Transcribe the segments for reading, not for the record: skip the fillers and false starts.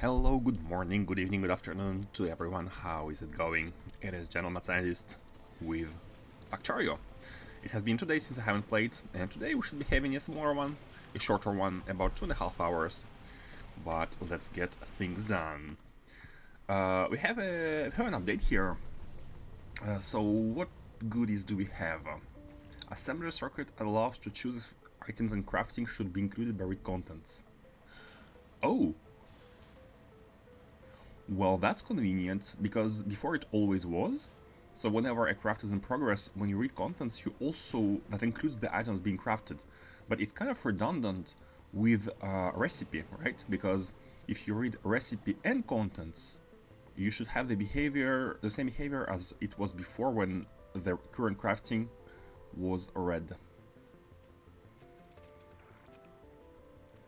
Hello, good morning, good evening, good afternoon to everyone. How is it going? It is Gentleman Scientist with Factorio. It has been 2 days since I haven't played, and today we should be having a smaller one, a shorter one, about 2.5 hours. But let's get things done. We have an update here. So what goodies do we have? Assembler circuit allows to choose if items and crafting should be included by read contents. Oh! Well, that's convenient, because before it always was. So whenever a craft is in progress, when you read contents, that includes the items being crafted. But it's kind of redundant with recipe, right? Because if you read recipe and contents, you should have the same behavior as it was before when the current crafting was read.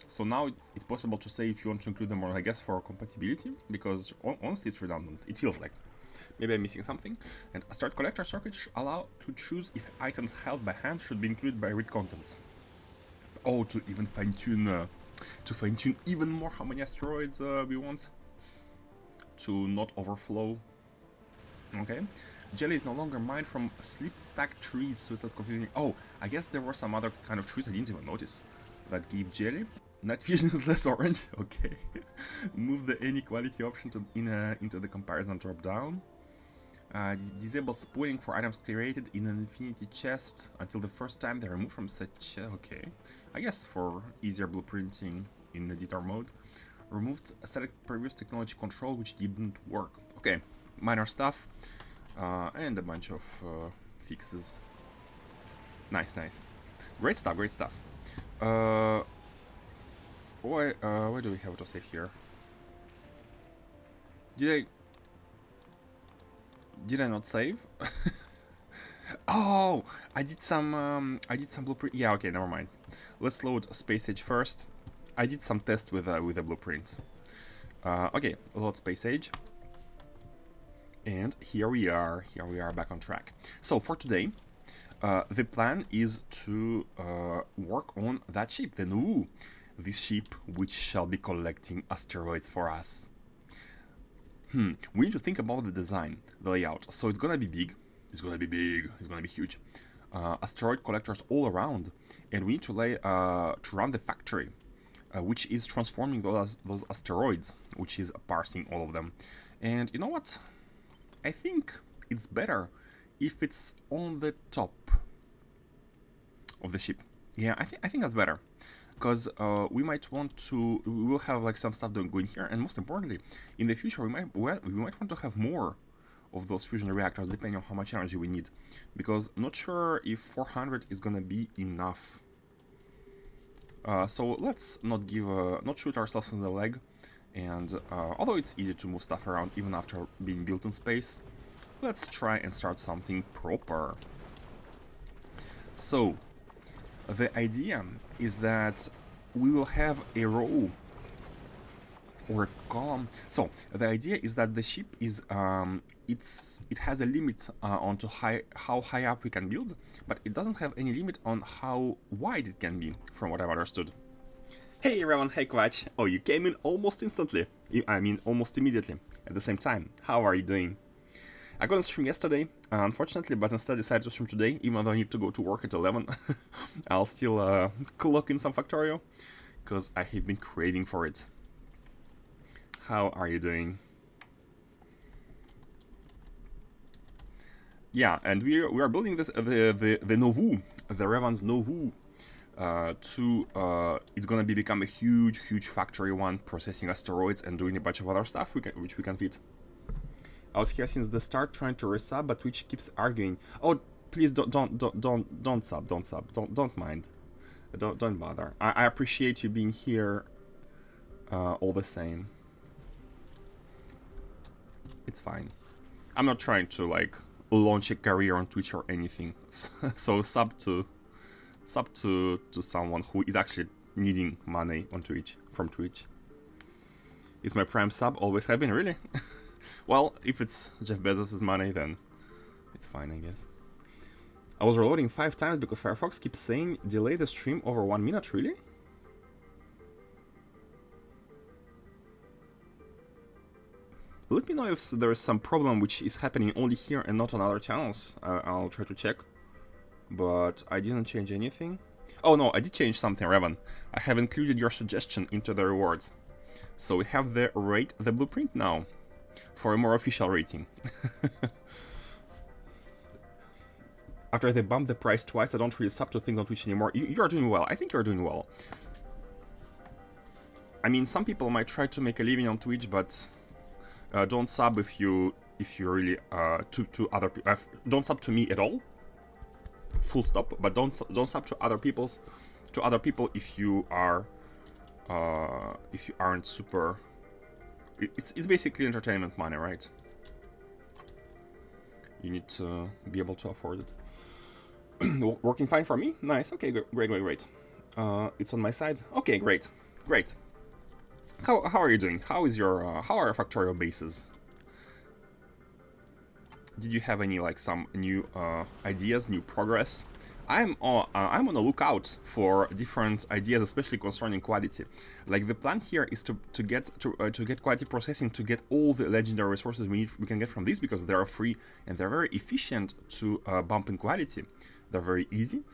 So now it's possible to say if you want to include them or I guess for compatibility, because honestly it's redundant, it feels like. Maybe I'm missing something. And asteroid collector circuit allow to choose if items held by hand should be included by read contents. Oh, to even fine-tune even more how many asteroids we want. To not overflow. Okay. Jelly is no longer mined from slipped stack trees, so it's not confusing. Oh, I guess there were some other kind of trees I didn't even notice that gave jelly. Night vision is less orange. Okay. Move the inequality option into the comparison drop down. Disable spooling for items created in an infinity chest until the first time they're removed from such chest. Okay. I guess for easier blueprinting in editor mode. Removed select previous technology control which didn't work. Okay. Minor stuff. And a bunch of fixes. Nice. Great stuff. What do we have to say here? Did I not save? Oh, I did some blueprint. Yeah, okay, never mind. Let's load Space Age first. I did some test with a blueprint. Okay, load Space Age. And here we are back on track. So for today, the plan is to work on that ship, this ship which shall be collecting asteroids for us. We need to think about the design, the layout. So it's gonna be big, it's gonna be huge. Asteroid collectors all around, and we need to run the factory, which is transforming those asteroids, which is parsing all of them. And you know what? I think it's better if it's on the top of the ship. Yeah, I think that's better, because we will have like some stuff going here, and most importantly, in the future we might want to have more of those fusion reactors depending on how much energy we need, because not sure if 400 is gonna be enough. So let's not shoot ourselves in the leg, and although it's easy to move stuff around even after being built in space, let's try and start something proper. So the idea is that we will have a row or a column. So the idea is that the ship is it has a limit on how high up we can build, but it doesn't have any limit on how wide it can be, from what I've understood. Hey everyone, hey Quatch. Oh, you came in almost instantly. I mean, almost immediately at the same time. How are you doing? I couldn't stream yesterday, unfortunately, but instead decided to stream today, even though I need to go to work at 11. I'll still clock in some Factorio, because I have been craving for it. How are you doing? Yeah, and we are building this the Novu, the Revan's Novu. It's gonna become a huge factory one, processing asteroids and doing a bunch of other stuff which we can fit. I was here since the start trying to resub, but Twitch keeps arguing. Oh, please don't sub, don't mind, don't bother. I appreciate you being here, all the same. It's fine. I'm not trying to like launch a career on Twitch or anything. So sub to someone who is actually needing money on Twitch from Twitch. It's my prime sub, always have been, really. Well, if it's Jeff Bezos' money, then it's fine, I guess. I was reloading 5 times because Firefox keeps saying delay the stream over 1 minute, really? Let me know if there is some problem which is happening only here and not on other channels. I'll try to check. But I didn't change anything. Oh no, I did change something, Revan. I have included your suggestion into the rewards. So we have the rate the blueprint now for a more official rating. After they bumped the price twice, I don't really sub to things on Twitch anymore. You are doing well. I think you're doing well. I mean, some people might try to make a living on Twitch, but don't sub if you really to other people. Don't sub to me at all. Full stop. But don't sub to other people if you aren't super. It's basically entertainment money, right? You need to be able to afford it. Working fine for me? Nice. Okay, great. It's on my side. Okay, great. How are you doing? How is your how are your Factorio bases? Did you have any like some new ideas, new progress? I'm on the lookout for different ideas, especially concerning quality. Like the plan here is to get quality processing to get all the legendary resources we can get from these, because they are free and they're very efficient to bump in quality. They're very easy,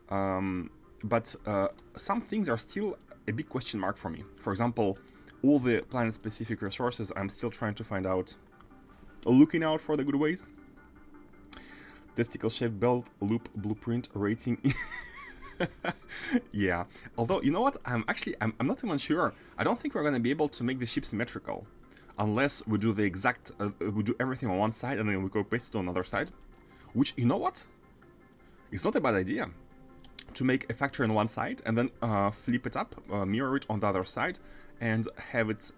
but some things are still a big question mark for me. For example, all the planet-specific resources, I'm still trying to find out, looking out for the good ways. Testicle-shaped belt, loop, blueprint, rating. Yeah. Although, you know what? I'm not even sure. I don't think we're going to be able to make the ship symmetrical unless we do the exact, we do everything on one side and then we go paste it on another side. Which, you know what? It's not a bad idea to make a factory on one side and then flip it up, mirror it on the other side, and have it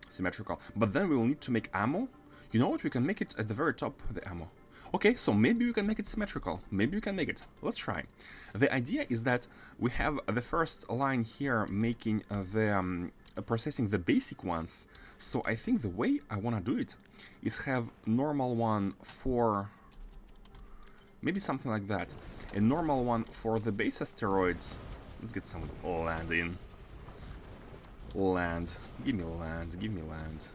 symmetrical. But then we will need to make ammo. You know what? We can make it at the very top, the ammo. Okay, so maybe we can make it symmetrical. Maybe we can make it. Let's try. The idea is that we have the first line here making the processing the basic ones. So I think the way I want to do it is have normal one for maybe something like that. A normal one for the base asteroids. Let's get some land in. Land. Give me land. Give me land.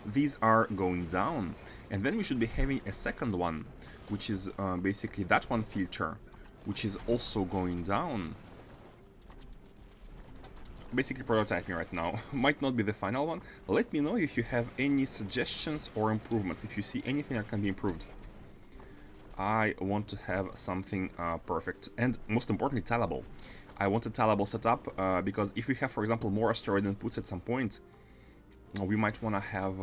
These are going down. And then we should be having a second one, which is basically that one filter, which is also going down. Basically prototyping right now. Might not be the final one. Let me know if you have any suggestions or improvements, if you see anything that can be improved. I want to have something perfect and most importantly tellable. I want a tellable setup because if we have, for example, more asteroid inputs at some point, we might want to have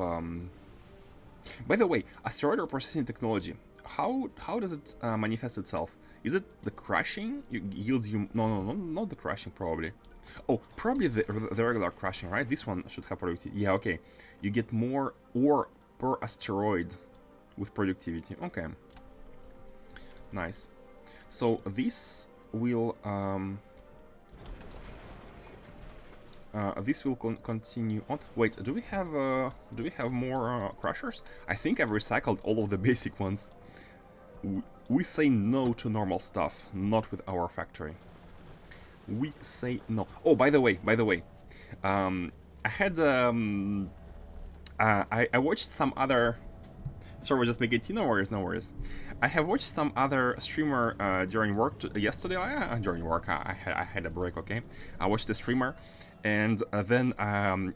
by the way, asteroid processing technology, how does it manifest itself? Is it the crashing yields you no, not the crashing probably. Oh, probably the regular crashing, right? This one should have productivity. Yeah, okay. You get more ore per asteroid with productivity. Okay. Nice. So this will continue on. Wait, do we have more crushers? I think I've recycled all of the basic ones. We say no to normal stuff, not with our factory. We say no. Oh, by the way, I had I watched some other. Sorry, we're just making tea. No worries. I have watched some other streamer during work yesterday. During work, I had a break. Okay, I watched the streamer, and then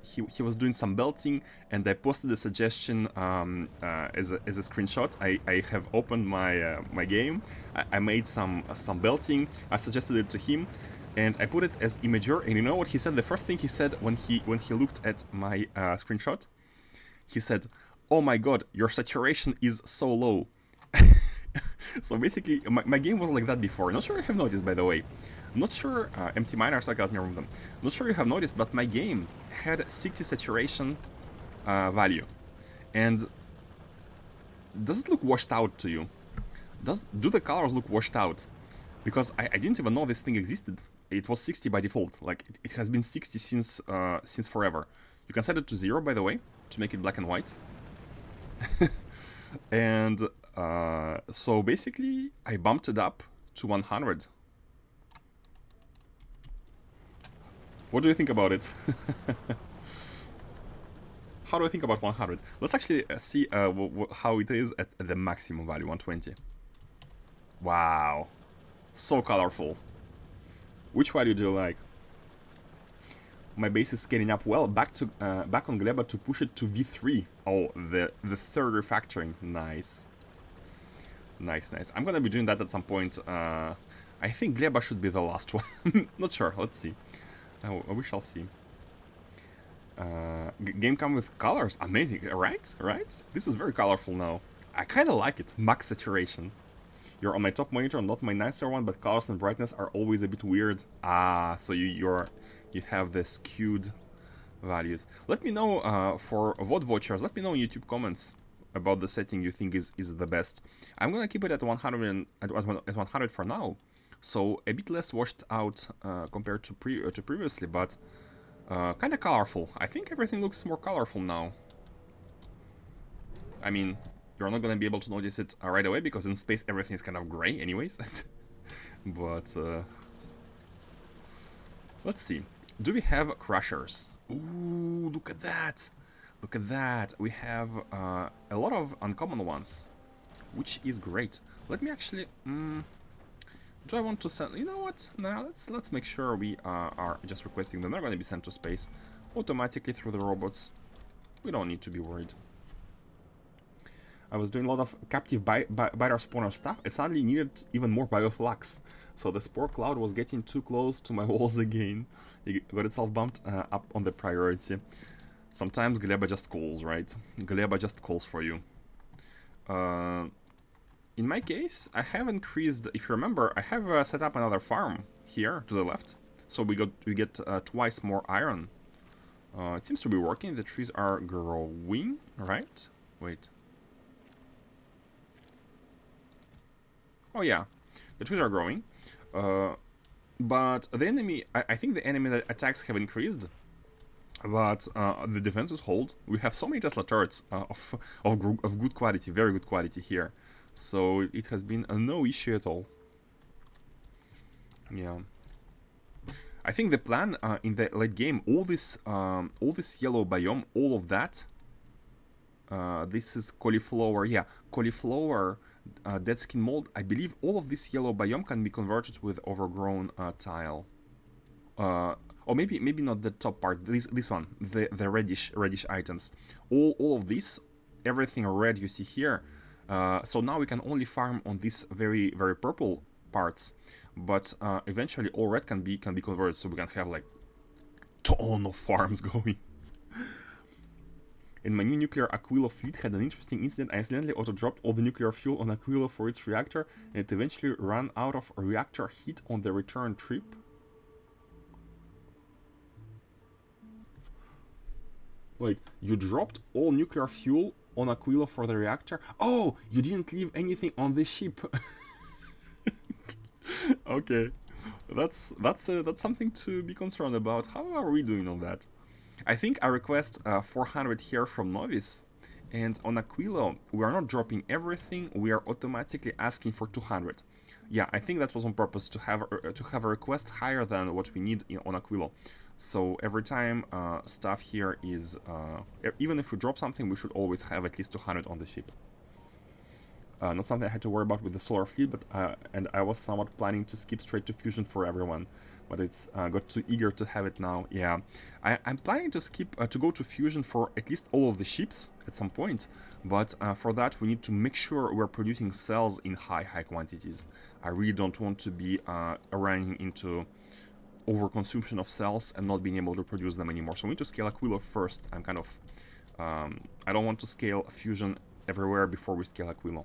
he was doing some belting, and I posted a suggestion as a screenshot. I have opened my my game. I made some belting. I suggested it to him, and I put it as imager. And you know what he said? The first thing he said when he looked at my screenshot, he said, "Oh my god, your saturation is so low." So basically, my game was like that before. Not sure you have noticed, by the way. Not sure, empty miners, I got me remove them. Not sure you have noticed, but my game had 60 saturation value. And does it look washed out to you? Do the colors look washed out? Because I didn't even know this thing existed. It was 60 by default. Like, it has been 60 since forever. You can set it to 0, by the way, to make it black and white. And so basically I bumped it up to 100. What do you think about it? How do I think about 100? Let's actually see how it is at the maximum value, 120. Wow. So colorful. Which value do you like? My base is scaling up well. Back on Gleba to push it to V3. Oh, the third refactoring. Nice. Nice. I'm gonna be doing that at some point. I think Gleba should be the last one. Not sure. Let's see. We shall see. Game come with colors. Amazing. Right? This is very colorful now. I kind of like it. Max saturation. You're on my top monitor, not my nicer one, but colors and brightness are always a bit weird. Ah, so you have the skewed values. Let me know for VOD watchers. Let me know in YouTube comments about the setting you think is the best. I'm gonna keep it at 100 at 100 for now, so a bit less washed out compared to previously, but kind of colorful. I think everything looks more colorful now. I mean, you're not gonna be able to notice it right away because in space everything is kind of gray, anyways. But let's see. Do we have crushers? Ooh, look at that! Look at that! We have a lot of uncommon ones, which is great. Let me actually. Do I want to send? You know what? Now let's make sure we are just requesting them. They're going to be sent to space automatically through the robots. We don't need to be worried. I was doing a lot of captive biter spawner stuff. I suddenly needed even more bioflux. So the spore cloud was getting too close to my walls again. It got itself bumped up on the priority. Sometimes Gleba just calls, right? Gleba just calls for you. In my case, I have increased, if you remember, I have set up another farm here to the left. So we get twice more iron. It seems to be working. The trees are growing, right? Wait. Oh yeah, the trees are growing, but the enemy, I think the enemy attacks have increased, but the defenses hold. We have so many Tesla turrets of good quality, very good quality here, so it has been no issue at all. Yeah, I think the plan in the late game, all this yellow biome, all of that. This is cauliflower, yeah, cauliflower. Dead skin mold. I believe all of this yellow biome can be converted with overgrown tile. Or maybe not the top part. This one, the reddish items. All of this, everything red you see here. So now we can only farm on these very purple parts, but eventually all red can be converted, so we can have like ton of farms going. And my new nuclear Aquila fleet had an interesting incident. I accidentally auto-dropped all the nuclear fuel on Aquila for its reactor, and it eventually ran out of reactor heat on the return trip. Wait, you dropped all nuclear fuel on Aquila for the reactor? Oh, you didn't leave anything on the ship. Okay, that's something to be concerned about. How are we doing on that? I think I request 400 here from Novice, and on Aquilo we are not dropping everything, we are automatically asking for 200. Yeah, I think that was on purpose to have a request higher than what we need on Aquilo. So every time stuff here is, even if we drop something, we should always have at least 200 on the ship. Not something I had to worry about with the solar fleet, but and I was somewhat planning to skip straight to fusion for everyone. But it's got too eager to have it now. Yeah, I'm planning to skip to go to fusion for at least all of the ships at some point. But for that, we need to make sure we're producing cells in high quantities. I really don't want to be running into overconsumption of cells and not being able to produce them anymore. So we need to scale Aquila first. I'm kind of I don't want to scale fusion everywhere before we scale Aquila.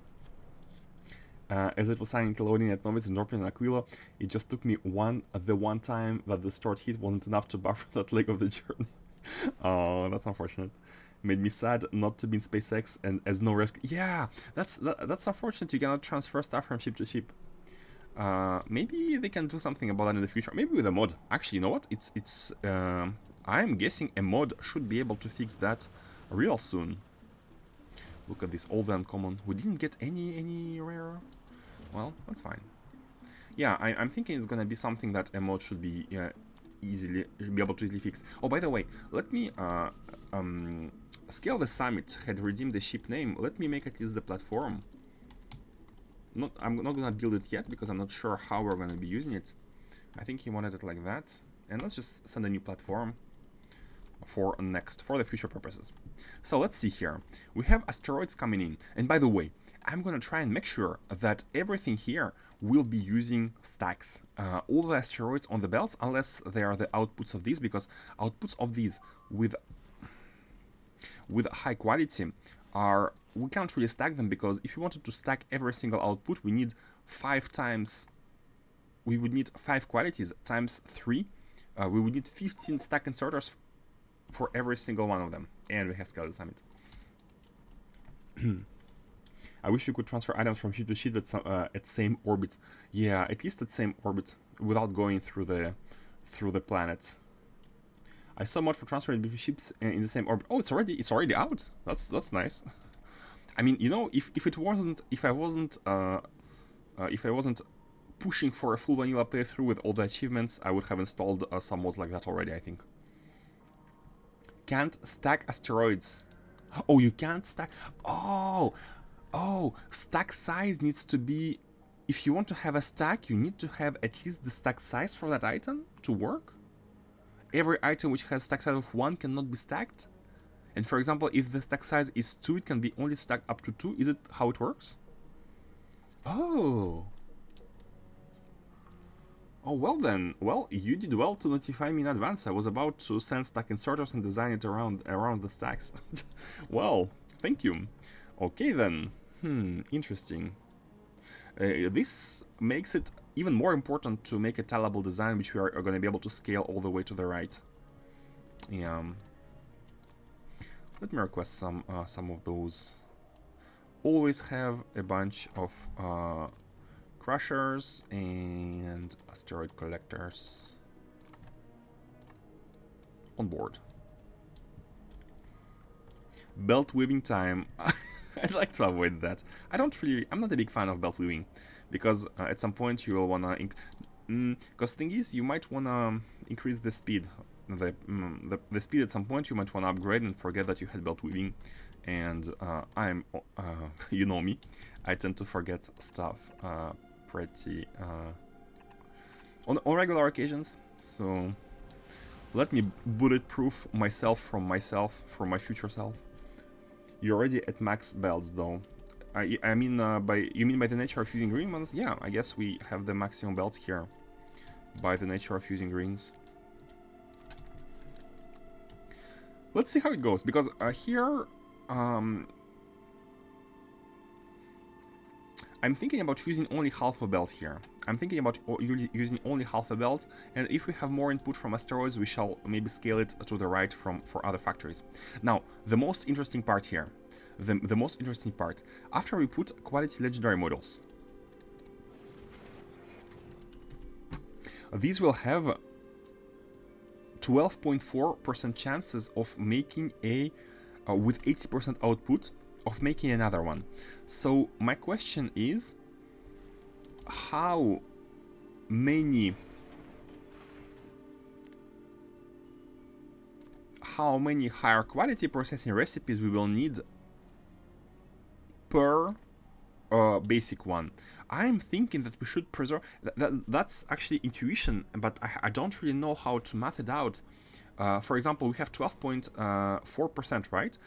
As it was silently loading at Novice and dropping on Aquila, it just took me the one time that the stored heat wasn't enough to buffer that leg of the journey. Oh, that's unfortunate. Made me sad not to be in SpaceX and as no rescue. Yeah, that's unfortunate. You cannot transfer stuff from ship to ship. Maybe they can do something about that in the future. Maybe with a mod. Actually, you know what? It's I'm guessing a mod should be able to fix that real soon. Look at this, all the uncommon. We didn't get any rare. Well, that's fine. Yeah, I'm thinking it's gonna be something that a mod should be be able to easily fix. Oh, by the way, let me scale the summit. Had redeemed the ship name. Let me make at least the platform. I'm not gonna build it yet because I'm not sure how we're gonna be using it. I think he wanted it like that, and let's just send a new platform for the future purposes. So let's see here. We have asteroids coming in, and by the way, I'm gonna try and make sure that everything here will be using stacks. All the asteroids on the belts, unless they are the outputs of these, because outputs of these with high quality we can't really stack them, because if you wanted to stack every single output, we need 5 times. We would need 5 qualities times 3. We would need 15 stack inserters for every single one of them, and we have scaled the summit. I wish we could transfer items from ship to ship at same orbit. Yeah, at least at same orbit, without going through the planet. I saw mod for transferring between ships in the same orbit. Oh, it's already out. That's nice. I mean, you know, if I wasn't pushing for a full vanilla playthrough with all the achievements, I would have installed some mods like that already, I think. Can't stack asteroids. Oh, you can't stack. Oh, stack size needs to be. If you want to have a stack, you need to have at least the stack size for that item to work. Every item which has stack size of 1 cannot be stacked. And for example, if the stack size is 2, it can be only stacked up to 2. Is it how it works? Oh. Oh, well then. Well, you did well to notify me in advance. I was about to send stack inserters and design it around the stacks. Well, thank you. Okay then. Interesting. This makes it even more important to make a tellable design, which we are going to be able to scale all the way to the right. Yeah. Let me request some of those. Always have a bunch of crushers and asteroid collectors on board. Belt weaving time. I'd like to avoid that. I'm not a big fan of belt weaving, because at some point you will wanna. Because thing is, you might wanna increase the speed. The speed at some point you might wanna upgrade and forget that you had belt weaving, and you know me, I tend to forget stuff pretty on regular occasions. So let me bulletproof myself from my future self. You're already at max belts, though. I mean, you mean by the nature of using green ones? Yeah, I guess we have the maximum belts here by the nature of using greens. Let's see how it goes, because here I'm thinking about using only half a belt here. I'm thinking about using only half a belt, and if we have more input from asteroids, we shall maybe scale it to the right for other factories. Now, the most interesting part here. The most interesting part. After we put quality legendary models, these will have 12.4% chances of making with 80% output, of making another one. So my question is, how many higher quality processing recipes we will need per basic one? I'm thinking that we should preserve that's actually intuition, but I don't really know how to math it out. For example, we have 12.4%, right?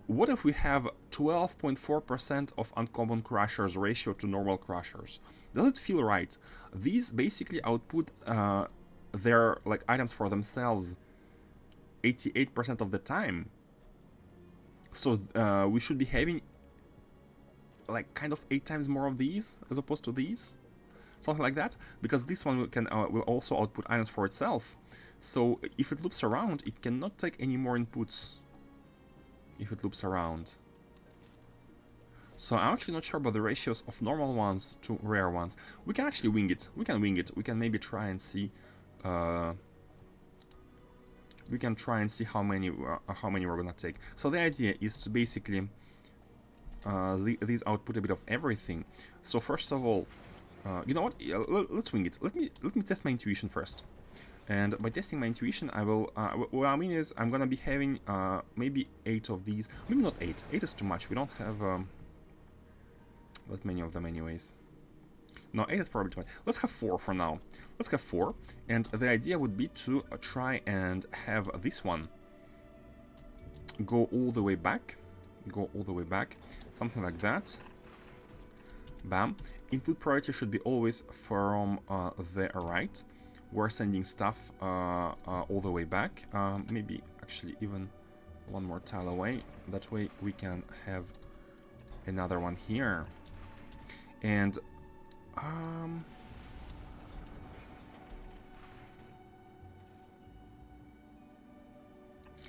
What if we have 12.4% of uncommon crushers ratio to normal crushers? Does it feel right? These basically output their items for themselves 88% of the time. So we should be having kind of 8 times more of these as opposed to these, something like that, because this one will also output items for itself. So if it loops around, it cannot take any more inputs if it loops around. So I'm actually not sure about the ratios of normal ones to rare ones. We can actually wing it. We can maybe try and see how many we're gonna take. So the idea is to basically these output a bit of everything. So first of all, you know what? Let's wing it. Let me test my intuition first. And by testing my intuition, I will, what I mean is I'm gonna be having maybe 8 of these, maybe not 8, 8 is too much, we don't have that many of them anyways. No, 8 is probably too much. Let's have 4 for now. Let's have 4, and the idea would be to try and have this one go all the way back, something like that. Bam. Input priority should be always from the right. We're sending stuff all the way back. Maybe actually even one more tile away. That way we can have another one here. And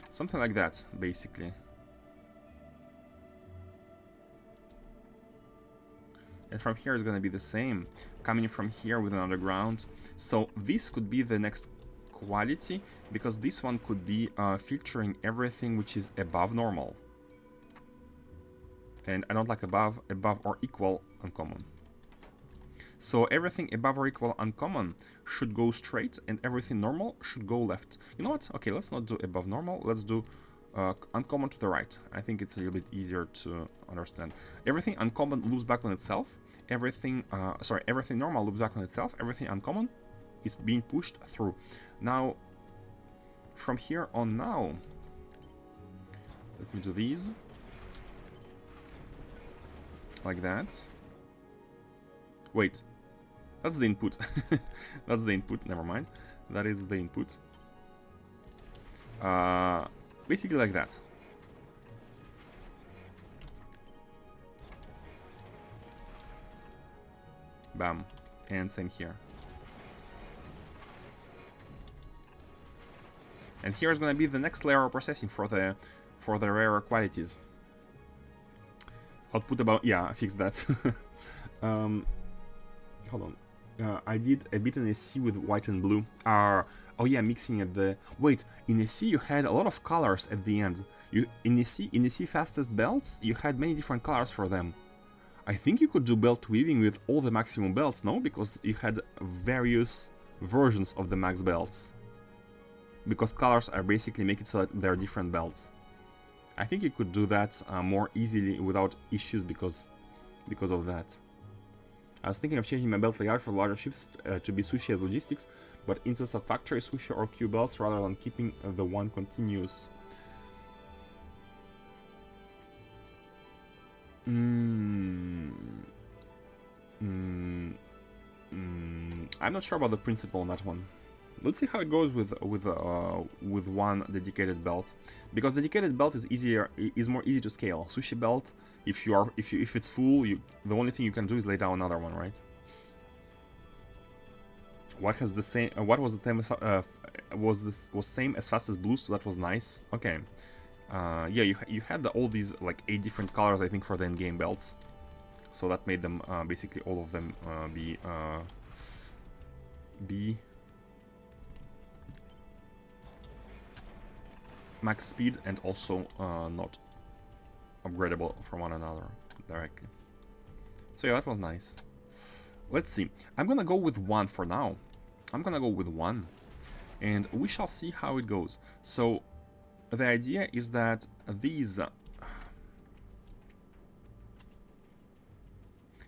something like that, basically. And from here is going to be the same, coming from here with an underground. So this could be the next quality, because this one could be filtering everything which is above normal. And I don't like above or equal uncommon. So everything above or equal uncommon should go straight, and everything normal should go left. You know what? Okay, let's not do above normal. Let's do uncommon to the right. I think it's a little bit easier to understand. Everything uncommon loops back on itself. Everything, everything normal loops back on itself. Everything uncommon is being pushed through. Now, from here on now, let me do these. Like that. Wait, that's the input. That's the input, never mind. That is the input. Basically like that. Bam. And same here. And here is going to be the next layer of processing for the rarer qualities. Output about, yeah, I fixed that. Hold on. I did a bit in a C with white and blue. Oh yeah, mixing at the... Wait, in a C you had a lot of colors at the end. In the C fastest belts, you had many different colors for them. I think you could do belt weaving with all the maximum belts, no? Because you had various versions of the max belts. Because colors are basically make it so that they're different belts. I think you could do that more easily without issues because of that. I was thinking of changing my belt layout for larger ships to be sushi as logistics, but instead of factory, sushi or Q belts rather than keeping the one continuous. I'm not sure about the principle on that one. Let's see how it goes with one dedicated belt, because dedicated belt is more easy to scale. Sushi belt, if it's full, the only thing you can do is lay down another one, right? What has the same? What was the same? Was same as fast as blue, so that was nice. Okay, yeah, you had all these like 8 different colors, I think, for the end game belts, so that made them basically all of them be max speed and also not upgradable from one another directly. So yeah, that was nice. Let's see. I'm gonna go with 1 for now. I'm gonna go with 1, and we shall see how it goes. So the idea is that these...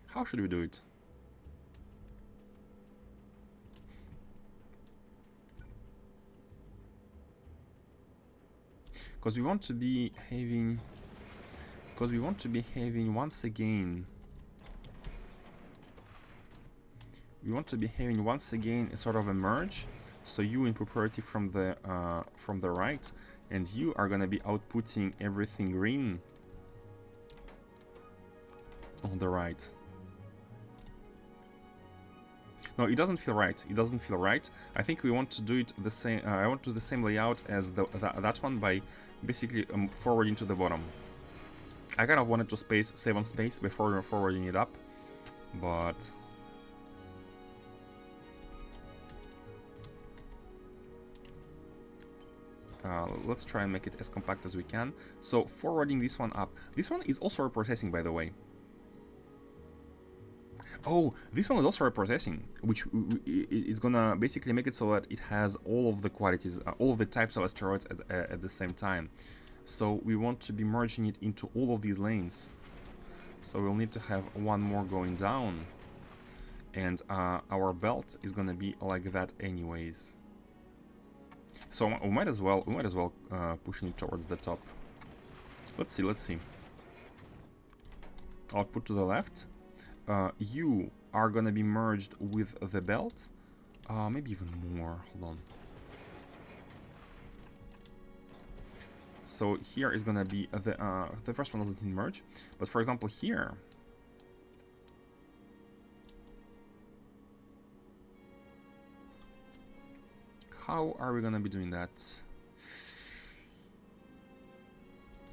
How should we do it? Because we want to be having... once again... We want to be having once again a sort of a merge. So you in priority from the right, and you are gonna be outputting everything green on the right. No, it doesn't feel right. It doesn't feel right. I think we want to do it the same. I want to do the same layout as that one by basically forwarding to the bottom. I kind of wanted to save on space before forwarding it up, but let's try and make it as compact as we can. So forwarding this one up. This one is also reprocessing, by the way. Oh, this one is also reprocessing, which is gonna basically make it so that it has all of the qualities, all of the types of asteroids at the same time. So we want to be merging it into all of these lanes. So we'll need to have one more going down, and our belt is gonna be like that anyways. So we might as well pushing it towards the top. Let's see. Output to the left. You are gonna be merged with the belt. Maybe even more. Hold on. So here is gonna be the first one doesn't need merge, but for example here. How are we gonna be doing that?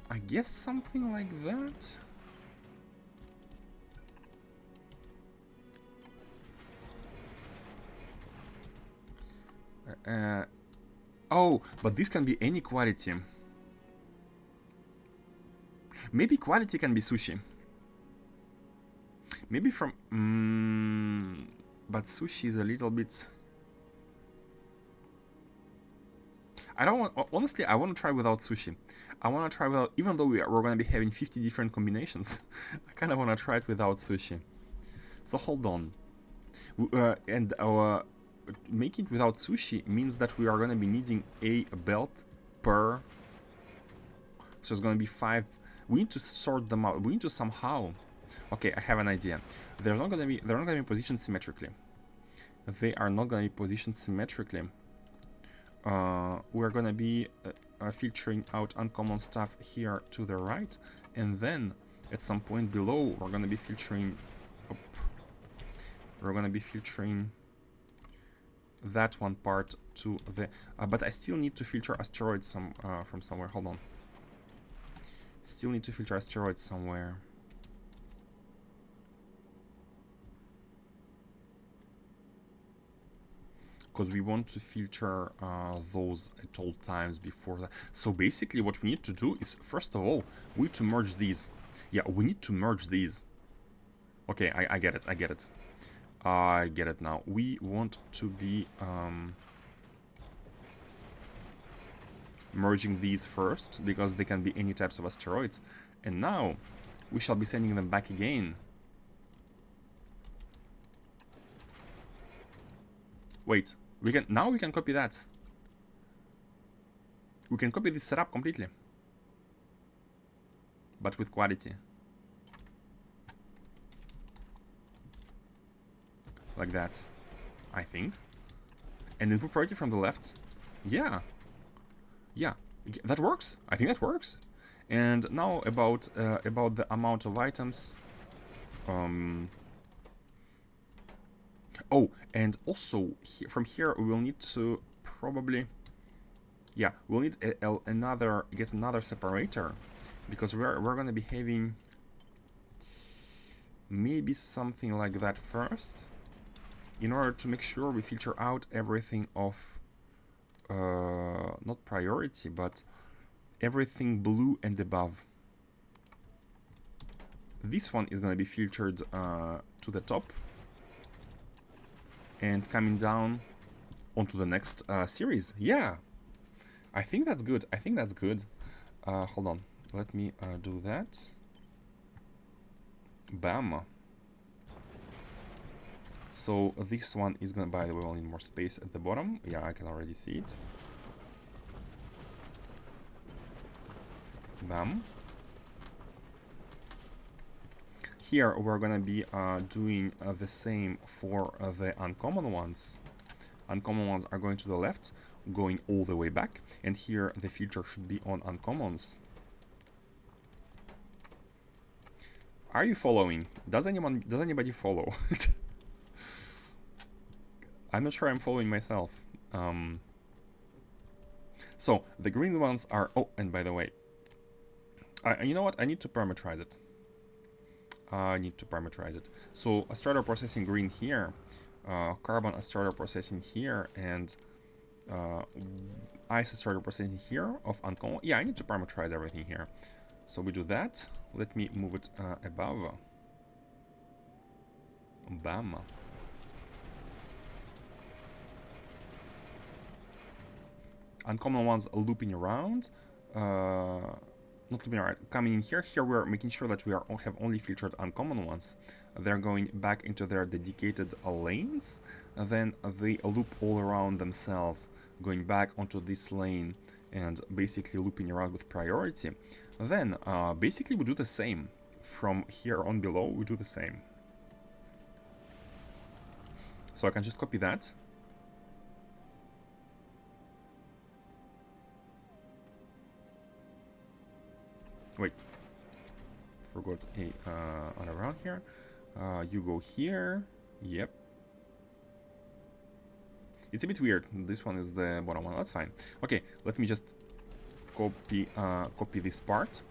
I guess something like that. Oh, but this can be any quality. Maybe quality can be sushi. Maybe from... but sushi is a little bit... I don't want... Honestly, I want to try without sushi. I want to try without... Even though we're going to be having 50 different combinations, I kind of want to try it without sushi. So hold on. And our... Making it without sushi means that we are going to be needing a belt per... So it's going to be 5... We need to sort them out. We need to somehow... Okay, I have an idea. They're not going to be positioned symmetrically. They are not going to be positioned symmetrically. We're going to be filtering out uncommon stuff here to the right, and then at some point below we're going to be filtering... We're going to be filtering that one part to the... but I still need to filter asteroids from somewhere. Hold on. Still need to filter asteroids somewhere. Because we want to filter those at all times before that. So basically what we need to do is, first of all, we need to merge these. Yeah, we need to merge these. Okay, I get it, I get it. I get it now. We want to be merging these first, because they can be any types of asteroids. And now, we shall be sending them back again. Wait, now we can copy that. We can copy this setup completely. But with quality. Like that, I think. And then put priority from the left. Yeah. Yeah, that works. I think that works. And now about the amount of items. Oh, and also from here we will need to probably... Yeah, we'll need another separator, because we're gonna be having maybe something like that first, in order to make sure we filter out everything of not priority, but everything blue and above. This one is gonna be filtered to the top and coming down onto the next series. Yeah, I think that's good. I think that's good. Hold on, let me do that. Bam. So this one is gonna, by the way, we'll need more space at the bottom. Yeah, I can already see it. Bam. Here we're gonna be doing the same for the uncommon ones. Uncommon ones are going to the left, going all the way back, and here the filter should be on uncommons. Are you following? Does anybody follow? I'm not sure I'm following myself. So the green ones are... Oh, and by the way, you know what? I need to parameterize it. So asteroid processing green here, carbon asteroid processing here, and ice asteroid processing here of uncommon. Yeah, I need to parameterize everything here. So we do that. Let me move it above. Bam. Uncommon ones looping around. Not looping around, coming in here. Here we're making sure that we have only filtered uncommon ones. They're going back into their dedicated lanes. Then they loop all around themselves, going back onto this lane and basically looping around with priority. Then basically we do the same. From here on below, we do the same. So I can just copy that. Wait, forgot on around here. You go here. Yep. It's a bit weird. This one is the bottom one. That's fine. Okay, let me just copy this part,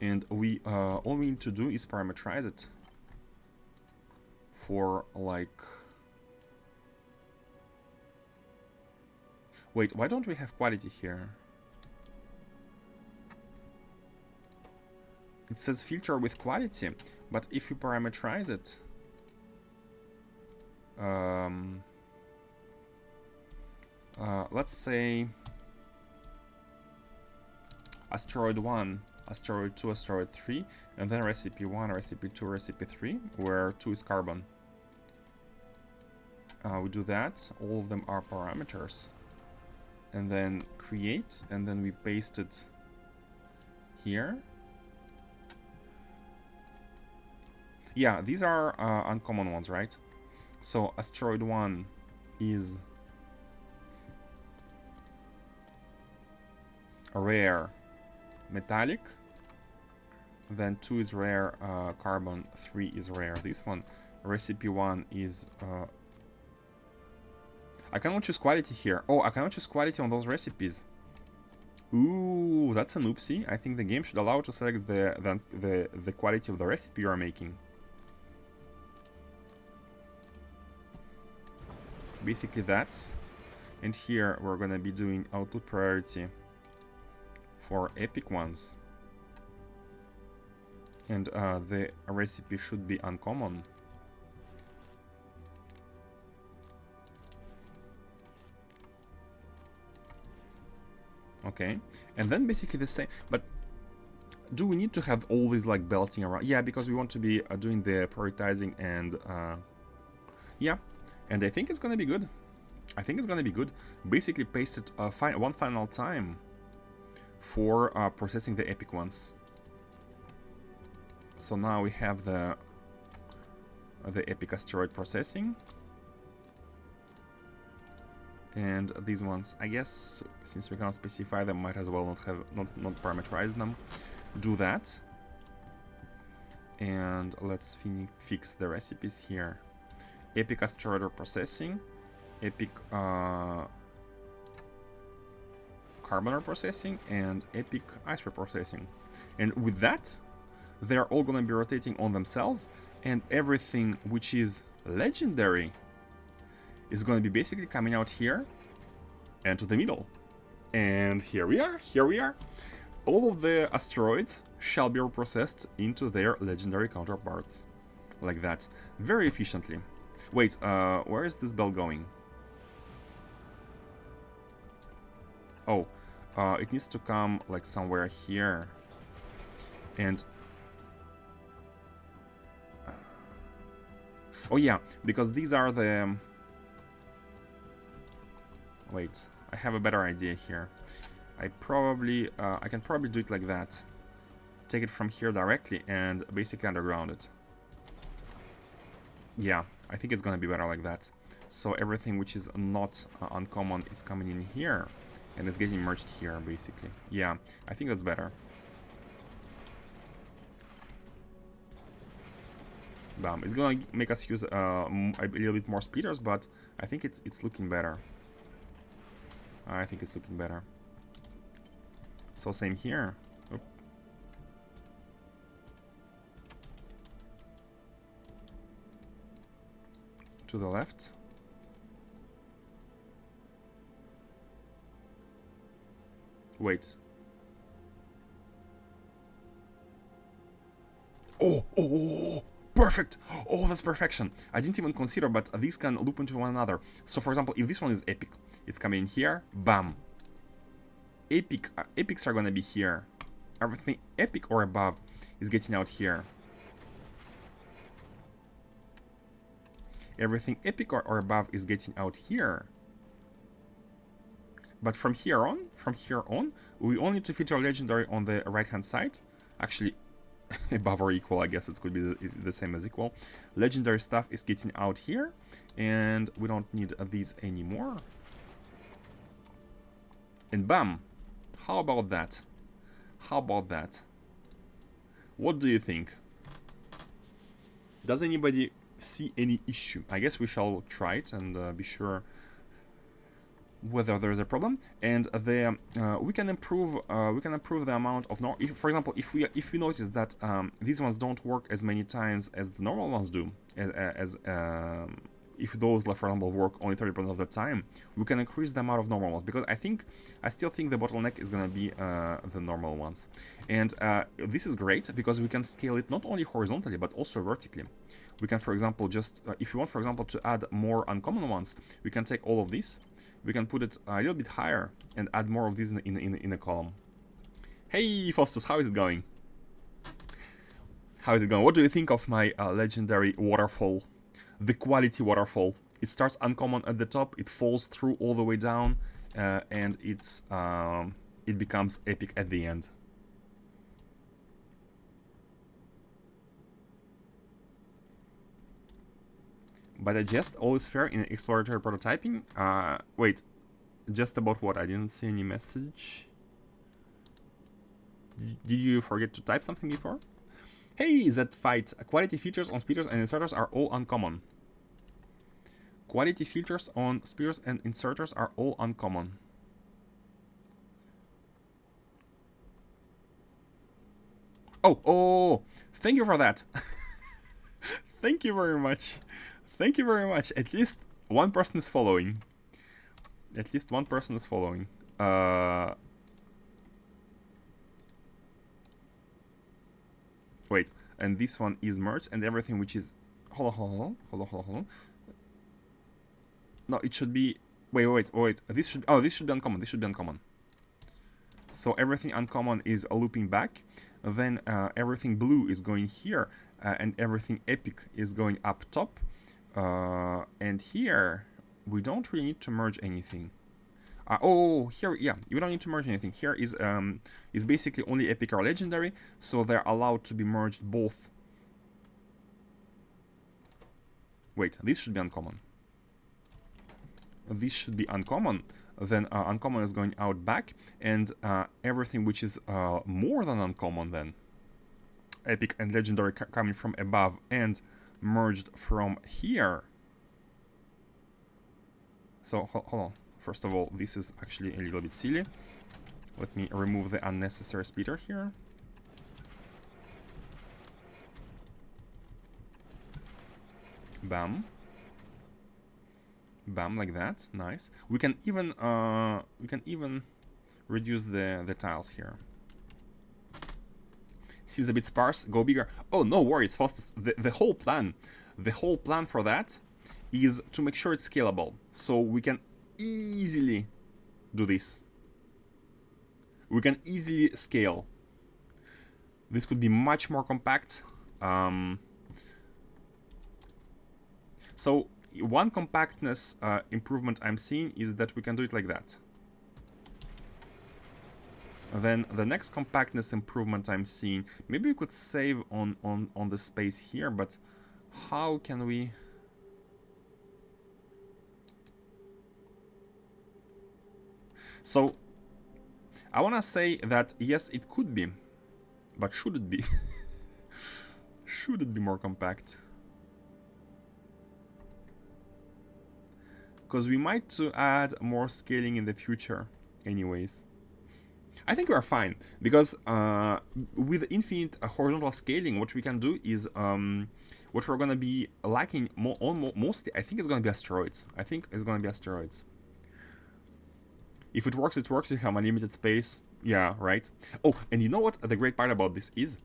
and all we need to do is parameterize it for like. Wait, why don't we have quality here? It says filter with quality, but if you parameterize it, let's say asteroid 1, asteroid 2, asteroid 3, and then recipe 1, recipe 2, recipe 3, where 2 is carbon. We do that, all of them are parameters, and then create, and then we paste it here. Yeah, these are uncommon ones, right? So asteroid 1 is rare metallic, then 2 is rare carbon, 3 is rare this one. Recipe 1 is I cannot choose quality here. Oh, I cannot choose quality on those recipes. Ooh, that's an oopsie. I think the game should allow to select the quality of the recipe you are making. Basically that. And here we're gonna be doing output priority for epic ones. And the recipe should be uncommon. Okay, and then basically the same, but do we need to have all these like belting around? Yeah, because we want to be doing the prioritizing and yeah, and I think it's gonna be good. I think it's gonna be good. Basically paste it one final time for processing the epic ones. So now we have the epic asteroid processing. And these ones, I guess, since we can't specify them, might as well not parameterize them. Do that. And let's fix the recipes here. Epic asteroid processing, epic carbon processing, and epic ice processing. And with that, they're all gonna be rotating on themselves, and everything which is legendary is going to be basically coming out here and to the middle. And here we are, here we are. All of the asteroids shall be reprocessed into their legendary counterparts. Like that. Very efficiently. Wait, where is this bell going? Oh, it needs to come like somewhere here. And oh yeah, because these are the... Wait, I have a better idea here. I can probably do it like that. Take it from here directly and basically underground it. Yeah, I think it's gonna be better like that. So everything which is not uncommon is coming in here and it's getting merged here, basically. Yeah, I think that's better. Bam. It's gonna make us use a little bit more speeders, but I think it's looking better. I think it's looking better. So same here. Oop. To the left. Wait. Oh, perfect! Oh, that's perfection. I didn't even consider, but these can loop into one another. So, for example, if this one is epic, it's coming in here, bam. Epics are gonna be here. Everything epic or above is getting out here. Everything epic or above is getting out here. But from here on, we only need to feature legendary on the right-hand side. Actually, above or equal, I guess it could be the same as equal. Legendary stuff is getting out here, and we don't need these anymore. And bam! How about that? How about that? What do you think? Does anybody see any issue? I guess we shall try it and be sure whether there is a problem. And the we can improve the amount of for example, if we notice that these ones don't work as many times as the normal ones do, if those, for example, work only 30% of the time, we can increase the amount of normal ones, because I still think the bottleneck is gonna be the normal ones. And this is great because we can scale it not only horizontally but also vertically. We can, for example, just if you want, for example, to add more uncommon ones, we can take all of this, we can put it a little bit higher and add more of these in a column. Hey Faustus, how is it going? How is it going? What do you think of my legendary waterfall? The quality waterfall. It starts uncommon at the top, it falls through all the way down, and it becomes epic at the end. But I just all is fair in exploratory prototyping. Wait, just about what? I didn't see any message. Did you forget to type something before? Hey, that fight. Quality features on speeders and inserters are all uncommon. Quality features on spears and inserters are all uncommon. Oh, thank you for that. Thank you very much. Thank you very much. At least one person is following. At least one person is following. Wait, and this one is merged, and everything which is... Hold on. No, it should be... Wait. This should be uncommon. This should be uncommon. So everything uncommon is looping back. Then everything blue is going here, and everything epic is going up top. And here we don't really need to merge anything. Here, yeah, we don't need to merge anything. Here is basically only epic or legendary, so they're allowed to be merged both. Wait, this should be uncommon. This should be uncommon. Then uncommon is going out back, and everything which is more than uncommon, then epic and legendary coming from above and merged from here. So hold on. First of all, this is actually a little bit silly. Let me remove the unnecessary speeder here. Bam. Bam, like that. Nice. We can even reduce the tiles here. Seems a bit sparse. Go bigger. Oh, no worries, Faustus. The whole plan for that is to make sure it's scalable, so we can easily do this. We can easily scale. This could be much more compact. So one compactness improvement I'm seeing is that we can do it like that. Then the next compactness improvement I'm seeing, maybe we could save on the space here, but how can we? So I want to say that yes, it could be, but should it be? Should it be more compact? Because we might to add more scaling in the future anyways. I think we are fine, because with infinite horizontal scaling, what we can do is what we're gonna be lacking mostly, I think, is gonna be asteroids. I think it's gonna be asteroids. If it works, it works. You have unlimited space. Yeah, right. Oh, and you know what the great part about this is?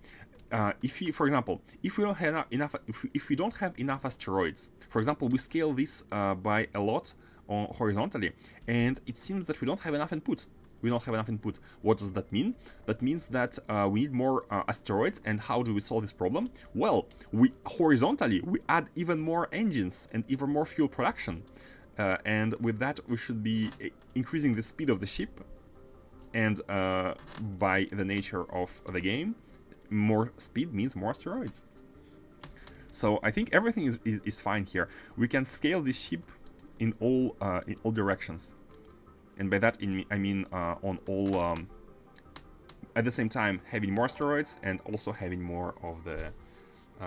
if we, for example, if we don't have enough, if we don't have enough asteroids, for example, we scale this by a lot horizontally, and it seems that we don't have enough input. We don't have enough input. What does that mean? That means that we need more asteroids. And how do we solve this problem? Well, we horizontally we add even more engines and even more fuel production, and with that we should be increasing the speed of the ship. And by the nature of the game, more speed means more asteroids. So I think everything is fine here. We can scale this ship in all directions. And by that I mean on all, at the same time, having more asteroids and also having more of the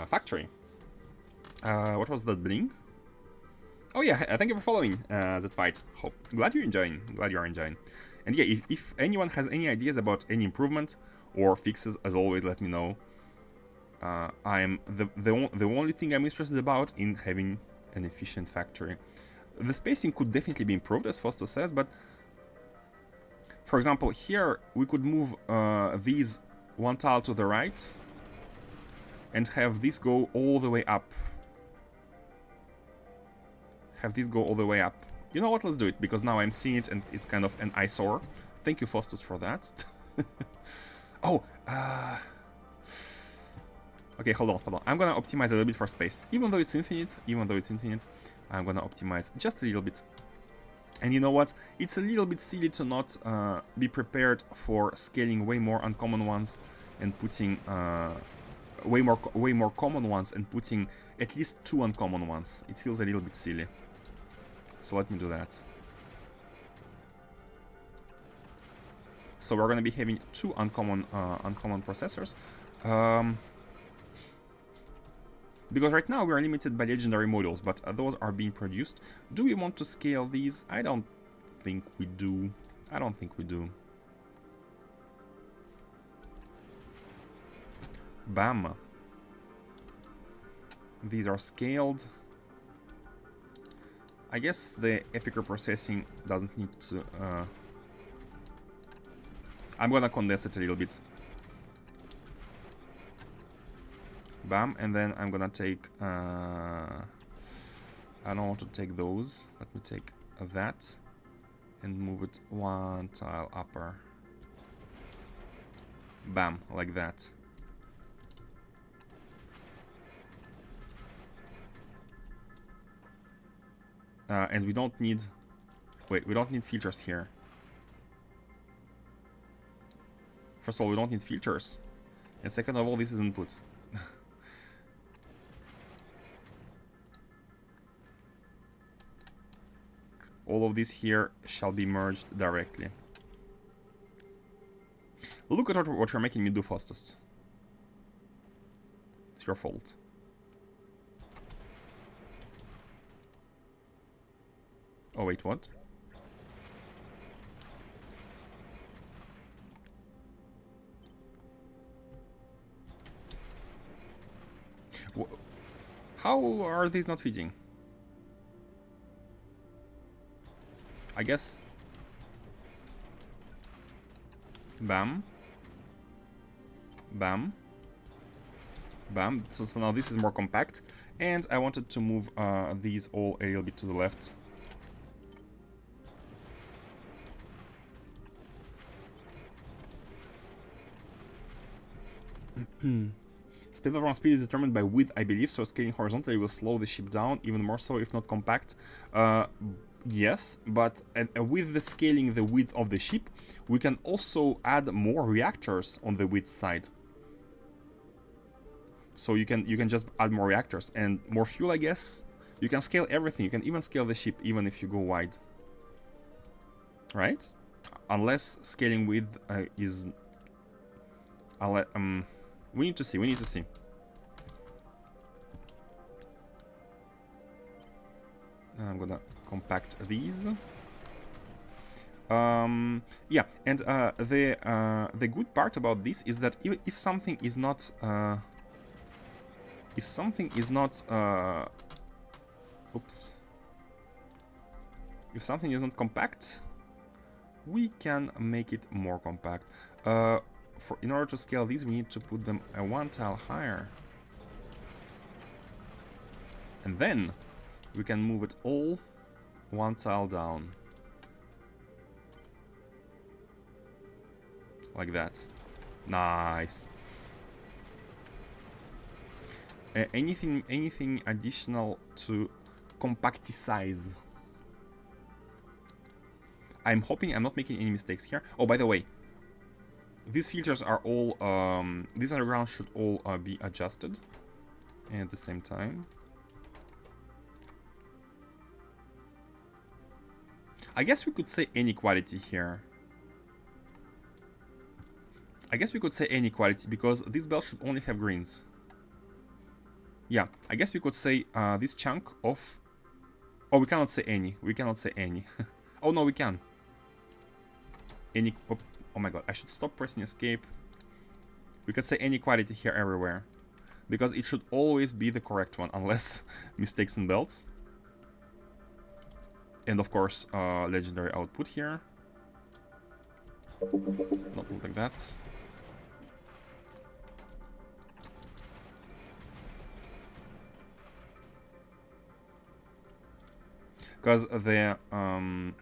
factory. What was that bling? Oh yeah, thank you for following that fight. Glad you're enjoying. Glad you are enjoying. And yeah, if anyone has any ideas about any improvement or fixes, as always, let me know. I'm the only thing I'm interested about in having an efficient factory. The spacing could definitely be improved, as Fausto says, but for example, here we could move these one tile to the right and have this go all the way up. Have this go all the way up. You know what, let's do it, because now I'm seeing it and it's kind of an eyesore. Thank you, Faustus, for that. Oh, okay, hold on. I'm gonna optimize a little bit for space. Even though it's infinite, I'm gonna optimize just a little bit. And you know what? It's a little bit silly to not be prepared for scaling way more uncommon ones and putting way more common ones and putting at least 2 uncommon ones. It feels a little bit silly. So let me do that. So we're gonna be having 2 uncommon processors. Because right now we are limited by legendary modules, but those are being produced. Do we want to scale these? I don't think we do. Bam. These are scaled. I guess the epic processing doesn't need to... I'm gonna condense it a little bit. Bam, and then I'm gonna take... I don't want to take those. Let me take that and move it 1 tile upper. Bam, like that. And we don't need... Wait, we don't need filters here. First of all, we don't need filters. And second of all, this is input. All of this here shall be merged directly. Look at what you're making me do, Faustus. It's your fault. Oh wait, what? How are these not fitting? I guess... Bam. Bam. Bam. So now this is more compact. And I wanted to move these all a little bit to the left. Speed performance speed is determined by width, I believe, so scaling horizontally will slow the ship down, even more so if not compact. Yes, but with the scaling the width of the ship, we can also add more reactors on the width side. So you can just add more reactors and more fuel, I guess. You can scale everything. You can even scale the ship even if you go wide. Right? Unless scaling width is... we need to see. I'm gonna compact these. Yeah, and the good part about this is that if something is not oops, if something is not compact, we can make it more compact. in order to scale these, we need to put them a 1 tile higher. And then we can move it all 1 tile down. Like that. Nice. Anything additional to compacticize? I'm hoping I'm not making any mistakes here. Oh, by the way, these filters are all, these underground should all be adjusted at the same time. I guess we could say any quality here. I guess we could say any quality because this belt should only have greens. Yeah, I guess we could say this chunk of... Oh, we cannot say any. We cannot say any. Oh, no, we can. Any... Oh my god, I should stop pressing escape. We could say any quality here everywhere. Because it should always be the correct one, unless mistakes in belts. And of course, legendary output here. Not like that. Because the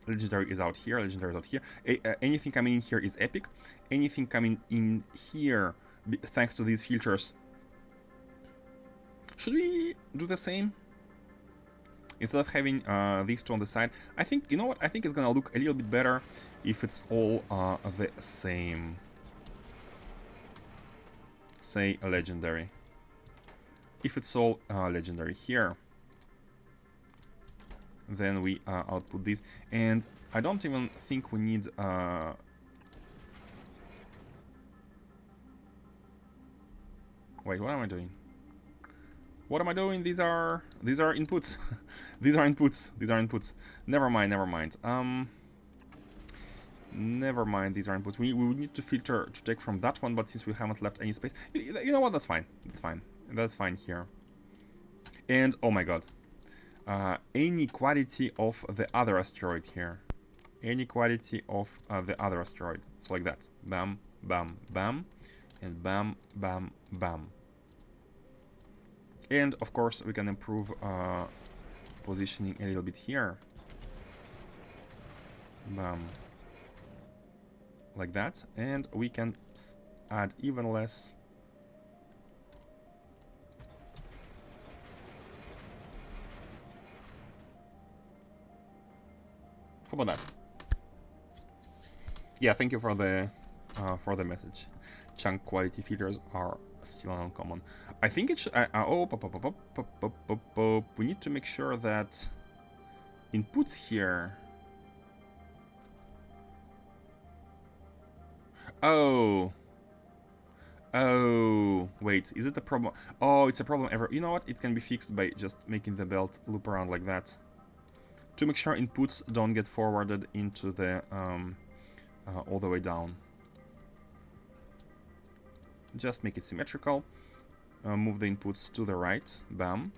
legendary is out here, legendary is out here. Anything coming in here is epic. Anything coming in here, thanks to these filters. Should we do the same? Instead of having these two on the side, I think, you know what, I think it's gonna look a little bit better if it's all the same. Say a legendary. If it's all legendary here, then we output this. And I don't even think we need... Wait, what am I doing? What am I doing? These are inputs. These are inputs. These are inputs. Never mind, never mind. Never mind, these are inputs. We would need to filter to take from that one, but since we haven't left any space... You know what, that's fine. That's fine. That's fine here. And, oh my god. Any quality of the other asteroid here. Any quality of the other asteroid. So like that. Bam, bam, bam. And bam, bam, bam. And of course we can improve positioning a little bit here. Bam. Like that. And we can add even less. How about that? Yeah, thank you for the message. Chunk quality filters are still uncommon. I think it should... we need to make sure that inputs here... Oh, wait, is it a problem? Oh, it's a problem ever. You know what? It can be fixed by just making the belt loop around like that. To make sure inputs don't get forwarded into the all the way down. Just make it symmetrical. Move the inputs to the right. Bam.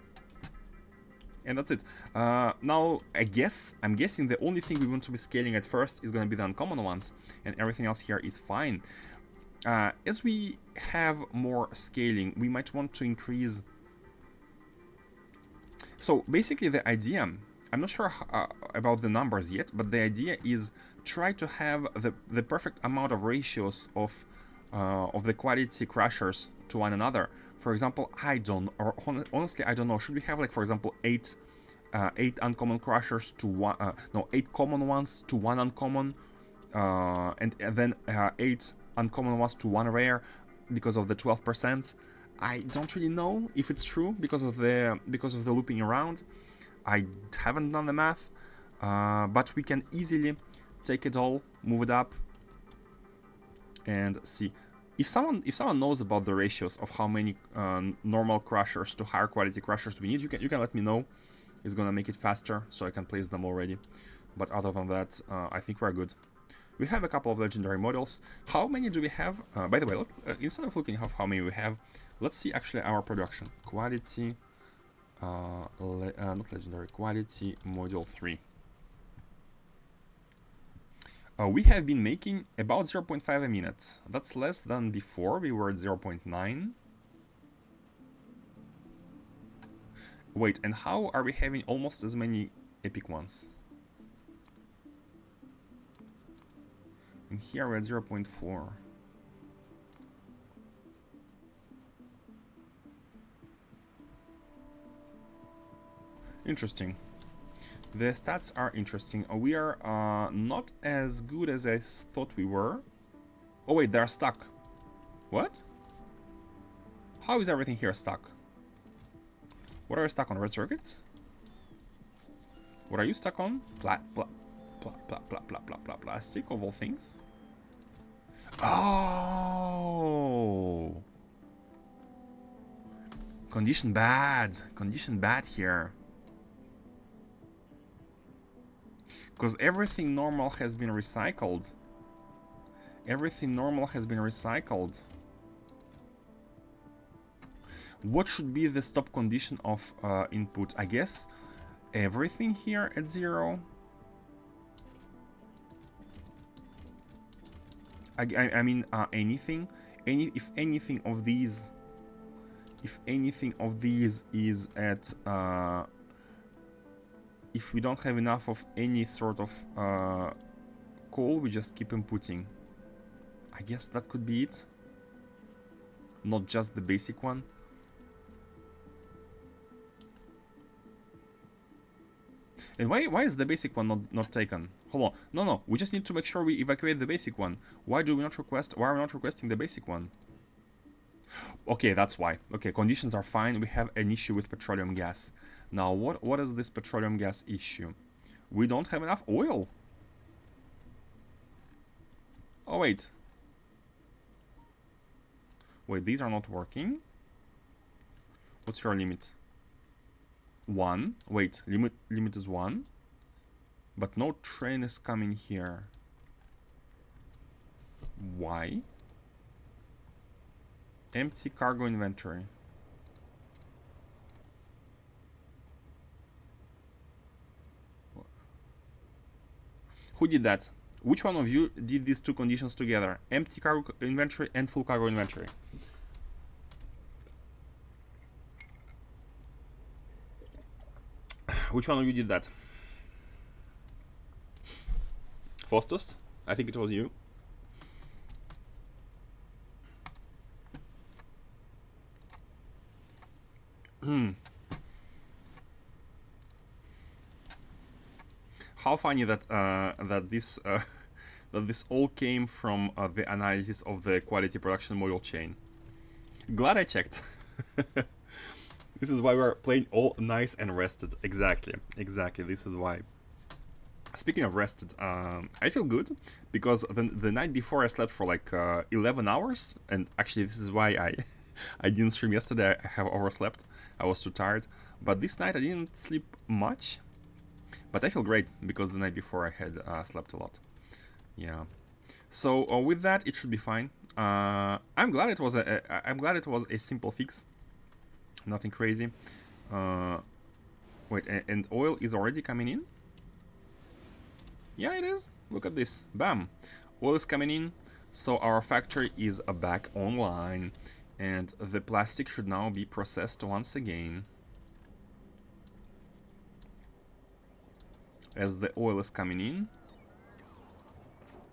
And that's it. Now, I'm guessing the only thing we want to be scaling at first is going to be the uncommon ones. And everything else here is fine. As we have more scaling, we might want to increase... So, basically the idea... I'm not sure about the numbers yet, but the idea is try to have the perfect amount of ratios of the quality crashers to one another. For example, honestly, I don't know. Should we have, like, for example, 8 uncommon crashers to one? No, 8 common ones to one uncommon, and then 8 uncommon ones to one rare, because of the 12%. I don't really know if it's true because of the looping around. I haven't done the math, but we can easily take it all, move it up, and see. If someone knows about the ratios of how many normal crushers to higher quality crushers we need, you can let me know. It's gonna make it faster, so I can place them already. But other than that, I think we're good. We have a couple of legendary models. How many do we have? By the way, look, instead of looking at how many we have, let's see actually our production. Quality, not legendary, quality module 3. We have been making about 0.5 a minute. That's less than before. We were at 0.9. Wait, and how are we having almost as many epic ones? And here we're at 0.4. Interesting. The stats are interesting. We are not as good as I thought we were. Oh wait, they're stuck. What? How is everything here stuck? What are we stuck on? Red circuits? What are you stuck on? Plastic of all things? Oh! Condition bad. Condition bad here. Because everything normal has been recycled. Everything normal has been recycled. What should be the stop condition of input? I guess everything here at 0. I mean anything. If anything of these is at if we don't have enough of any sort of coal, we just keep inputting. I guess that could be it. Not just the basic one. And why is the basic one not taken? Hold on. No. We just need to make sure we evacuate the basic one. Why are we not requesting the basic one? Okay, that's why. Okay, conditions are fine. We have an issue with petroleum gas. Now, what is this petroleum gas issue? We don't have enough oil. Oh, wait. Wait, these are not working. What's your limit? 1. Wait, limit is 1. But no train is coming here. Why? Empty cargo inventory. Who did that? Which one of you did these two conditions together? Empty cargo inventory and full cargo inventory. Which one of you did that? Faustus? I think it was you. How funny that that this all came from the analysis of the quality production module chain. Glad I checked. This is why we're playing all nice and rested. Exactly. This is why. Speaking of rested, I feel good because the night before I slept for like 11 hours, and actually this is why I didn't stream yesterday. I have overslept. I was too tired. But this night I didn't sleep much. But I feel great because the night before I had slept a lot. Yeah. So with that, it should be fine. I'm glad it was a simple fix. Nothing crazy. Wait, and oil is already coming in? Yeah, it is. Look at this. Bam. Oil is coming in. So our factory is back online. And the plastic should now be processed once again. As the oil is coming in.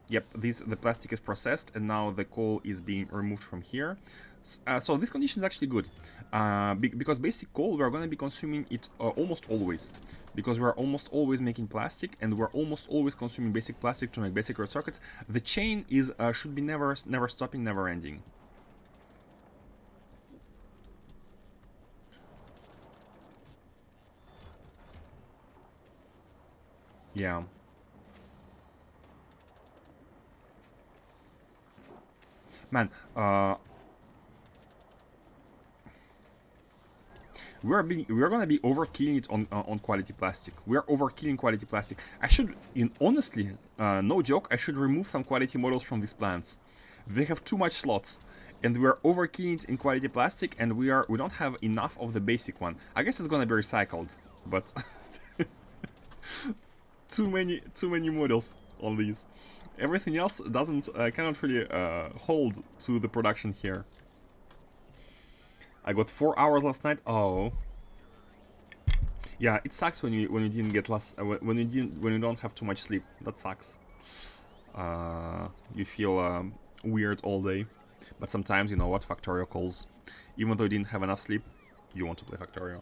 Yep, the plastic is processed and now the coal is being removed from here. So this condition is actually good. Because basic coal, we're going to be consuming it almost always. Because we're almost always making plastic and we're almost always consuming basic plastic to make basic red circuits. The chain is should be never stopping, never ending. Yeah. Man, we're gonna be overkilling it on quality plastic. We're overkilling quality plastic. I should, honestly, no joke, I should remove some quality models from these plants. They have too much slots, and we're overkilling it in quality plastic, and we don't have enough of the basic one. I guess it's gonna be recycled, but too many models on these. Everything else doesn't cannot really hold to the production here. I got 4 hours last night. Oh, yeah, it sucks when you didn't get when you don't have too much sleep. That sucks. You feel weird all day, but sometimes you know what, Factorio calls. Even though you didn't have enough sleep, you want to play Factorio.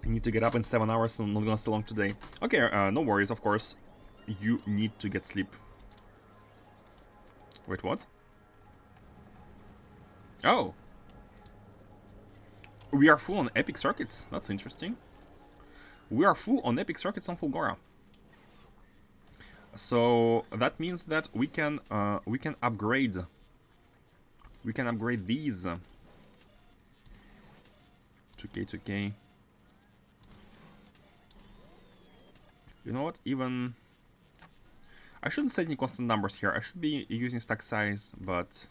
You need to get up in 7 hours, so I'm not gonna stay long today. Okay, no worries, of course. You need to get sleep. Wait, what? Oh! We are full on epic circuits. That's interesting. We are full on epic circuits on Fulgora. So that means that we can upgrade. We can upgrade these. 2K, 2K. You know what? Even I shouldn't set any constant numbers here. I should be using stack size, but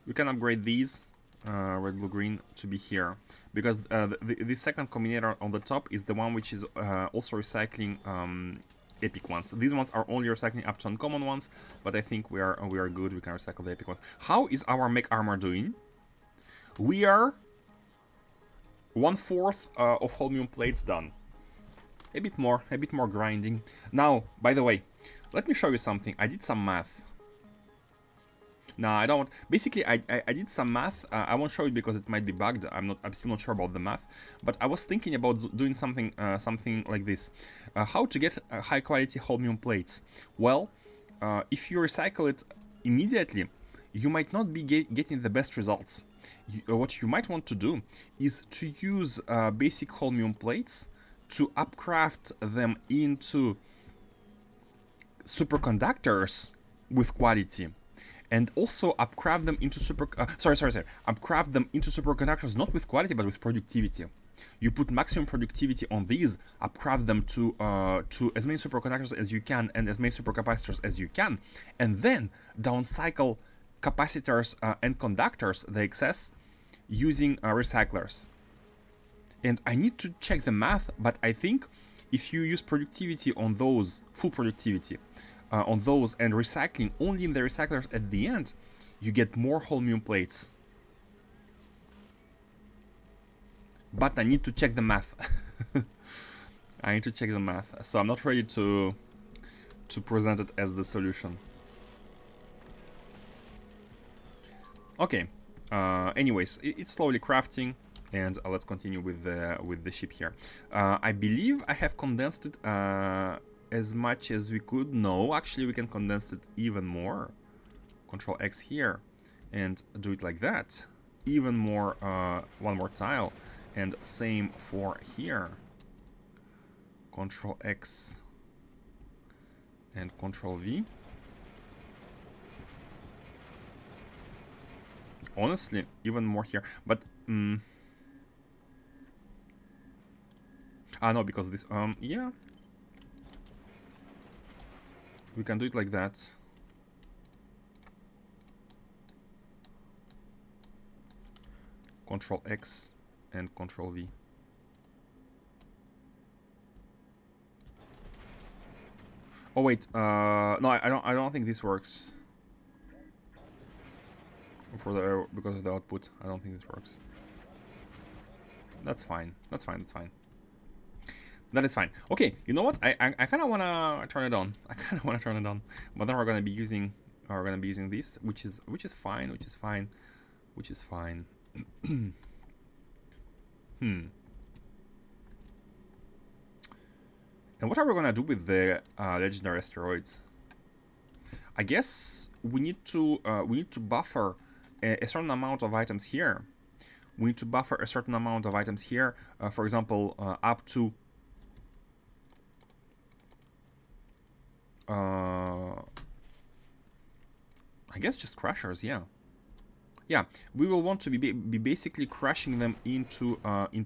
we can upgrade these red, blue, green to be here, because the second combinator on the top is the one which is also recycling epic ones. These ones are only recycling up to uncommon ones, but I think we are good. We can recycle the epic ones. How is our mech armor doing? We are 1/4 of holmium plates done. A bit more grinding. Now, by the way, let me show you something. I did some math. No, I don't. Basically, I did some math. I won't show it because it might be bugged. I'm still not sure about the math. But I was thinking about doing something like this. How to get high quality holmium plates? Well, if you recycle it immediately, you might not be getting the best results. What you might want to do is to use basic holmium plates to upcraft them into superconductors with quality. And also upcraft them into upcraft them into superconductors not with quality but with productivity. You put maximum productivity on these, upcraft them to as many superconductors as you can and as many supercapacitors as you can, and then downcycle capacitors and conductors, the excess, using recyclers. And I need to check the math, but I think if you use productivity on those, full productivity, on those, and recycling only in the recyclers at the end, you get more holmium plates. But I need to check the math. I need to check the math, so I'm not ready to present it as the solution. Okay. Anyways, it's slowly crafting, and let's continue with the ship here. I believe I have condensed it as much as we could. No, actually we can condense it even more. Control X here and do it like that. Even more, one more tile, and same for here. Control X and Control V. Honestly, even more here, but no, because this yeah, we can do it like that. Control X and Control V. Oh wait, no, I don't think this works. For the because of the output, I don't think this works. That's fine. That's fine. That's fine. That is fine. Okay, you know what? I kind of wanna turn it on. I kind of wanna turn it on, but then we're gonna be using this, which is fine. Which is fine. Which is fine. And what are we gonna do with the legendary asteroids? I guess we need to buffer a certain amount of items here. We need to buffer a certain amount of items here. For example, up to I guess just crushers. Yeah. We will want to be basically crushing them into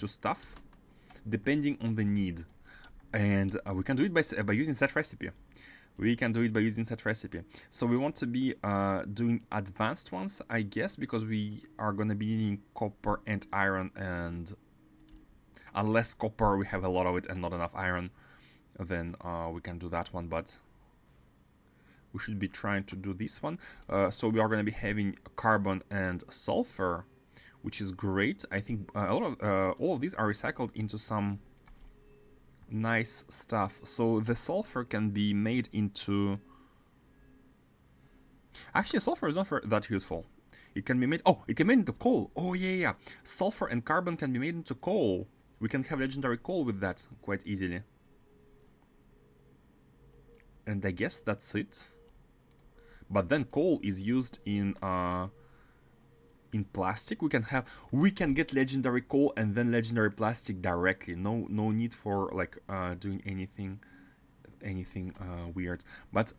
stuff, depending on the need, and we can do it by using set recipe. So we want to be doing advanced ones, I guess, because we are going to be needing copper and iron, and unless copper we have a lot of it and not enough iron. then we can do that one, but we should be trying to do this one. So we are going to be having carbon and sulfur, which is great. I think a lot of all of these are recycled into some nice stuff. So the sulfur can be made into... Actually, sulfur is not that useful. It can be made... Oh, it can be made into coal. Oh, yeah. Sulfur and carbon can be made into coal. We can have legendary coal with that quite easily. And I guess that's it. But then coal is used in plastic. We can get legendary coal and then legendary plastic directly. No need for like doing anything weird. But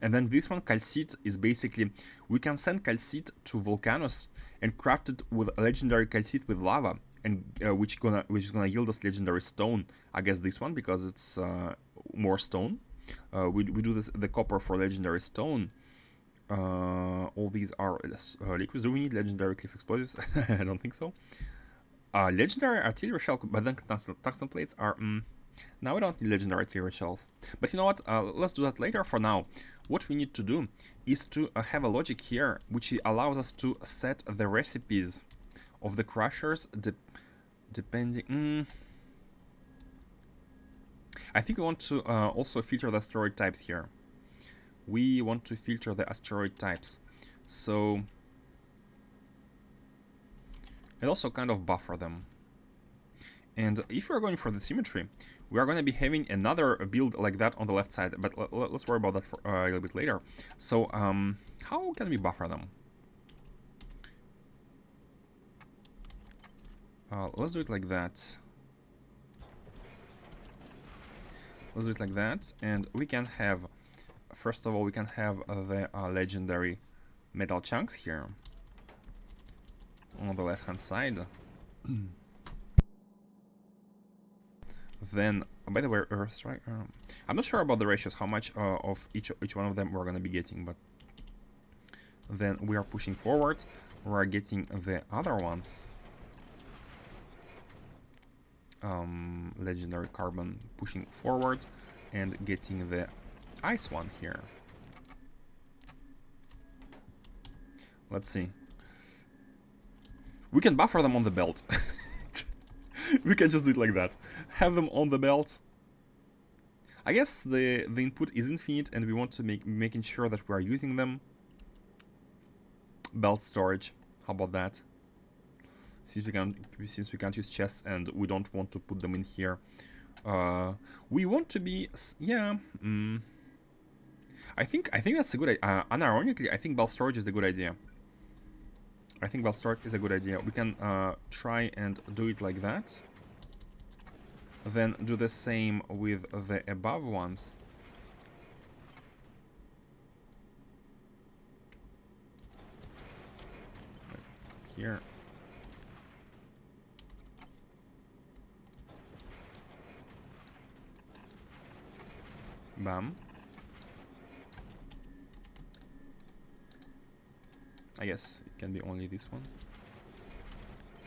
and then this one, calcite, is basically we can send calcite to volcanoes and craft it with legendary calcite with lava, and which is gonna yield us legendary stone. I guess this one because it's more stone. We do the copper for legendary stone. All these are liquids. Do we need legendary cliff explosives? I don't think so. Legendary artillery shell, but then tungsten plates are... Now we don't need legendary artillery shells. But you know what? Let's do that later. For now, what we need to do is to have a logic here, which allows us to set the recipes of the crushers depending... I think we want to also filter the asteroid types here. We want to filter the asteroid types. So... and also kind of buffer them. And if we're going for the symmetry, we are going to be having another build like that on the left side, but let's worry about that for a little bit later. So, how can we buffer them? Let's do it like that. Let's do it like that, and we can have, first of all, we can have the legendary metal chunks here on the left-hand side. Then, by the way, Earthstrike. I'm not sure about the ratios, how much of each one of them we're gonna be getting, but then we are pushing forward. We're getting the other ones. Legendary carbon pushing forward and getting the ice one here. Let's see. We can buffer them on the belt. We can just do it like that. Have them on the belt. I guess the input is infinite and we want to making sure that we are using them. Belt storage. How about that? Since we can't use chests and we don't want to put them in here. We want to be... yeah. I think that's a good idea. Unironically, I think belt storage is a good idea. I think belt storage is a good idea. We can try and do it like that. Then do the same with the above ones. Here. Bam. I guess it can be only this one.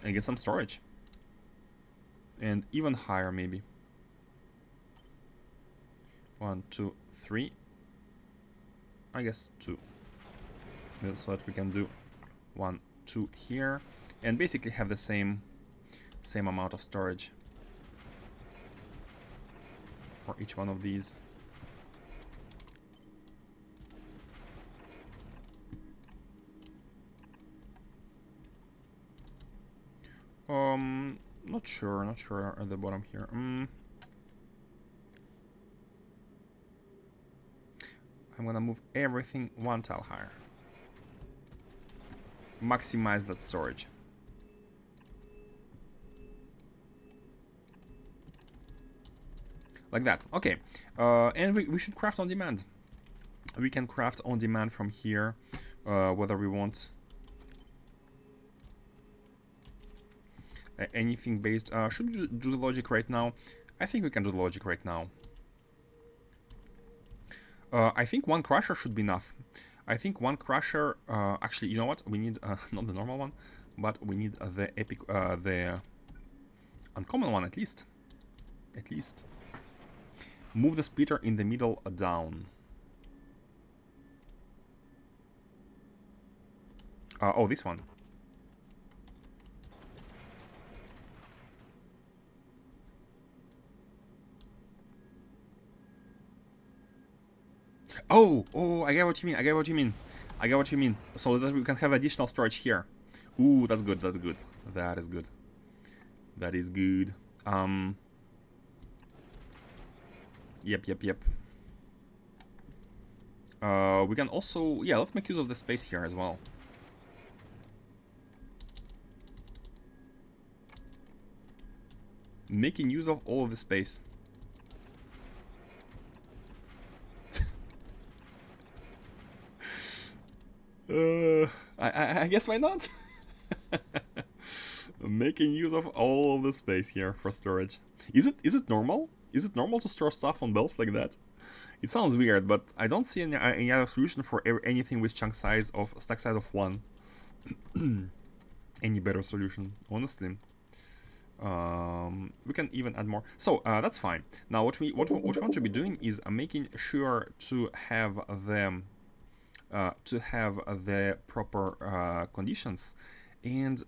And get some storage. And even higher, maybe. 1, 2, 3. I guess 2. That's what we can do. 1, 2 here. And basically have the same amount of storage for each one of these. Not sure at the bottom here. I'm gonna move everything 1 tile higher. Maximize that storage. Like that. Okay. And we should craft on demand. We can craft on demand from here, whether we want anything based. Should we do the logic right now? I think we can do the logic right now. I think 1 crusher should be enough. I think 1 crusher. Actually, you know what? We need not the normal one, but we need the epic, the uncommon one at least. At least. Move the splitter in the middle down. Oh, this one. Oh, I get what you mean. I get what you mean. I get what you mean. So that we can have additional storage here. Ooh, that's good. That's good. That is good. That is good. Yep. We can also, yeah, let's make use of the space here as well. Making use of all of the space. I guess why not? Making use of all of the space here for storage. Is it normal? Is it normal to store stuff on belts like that? It sounds weird, but I don't see any other solution for anything with stack size of 1. Any better solution, honestly. We can even add more. So that's fine. Now what we want to be doing is making sure to have the proper conditions, and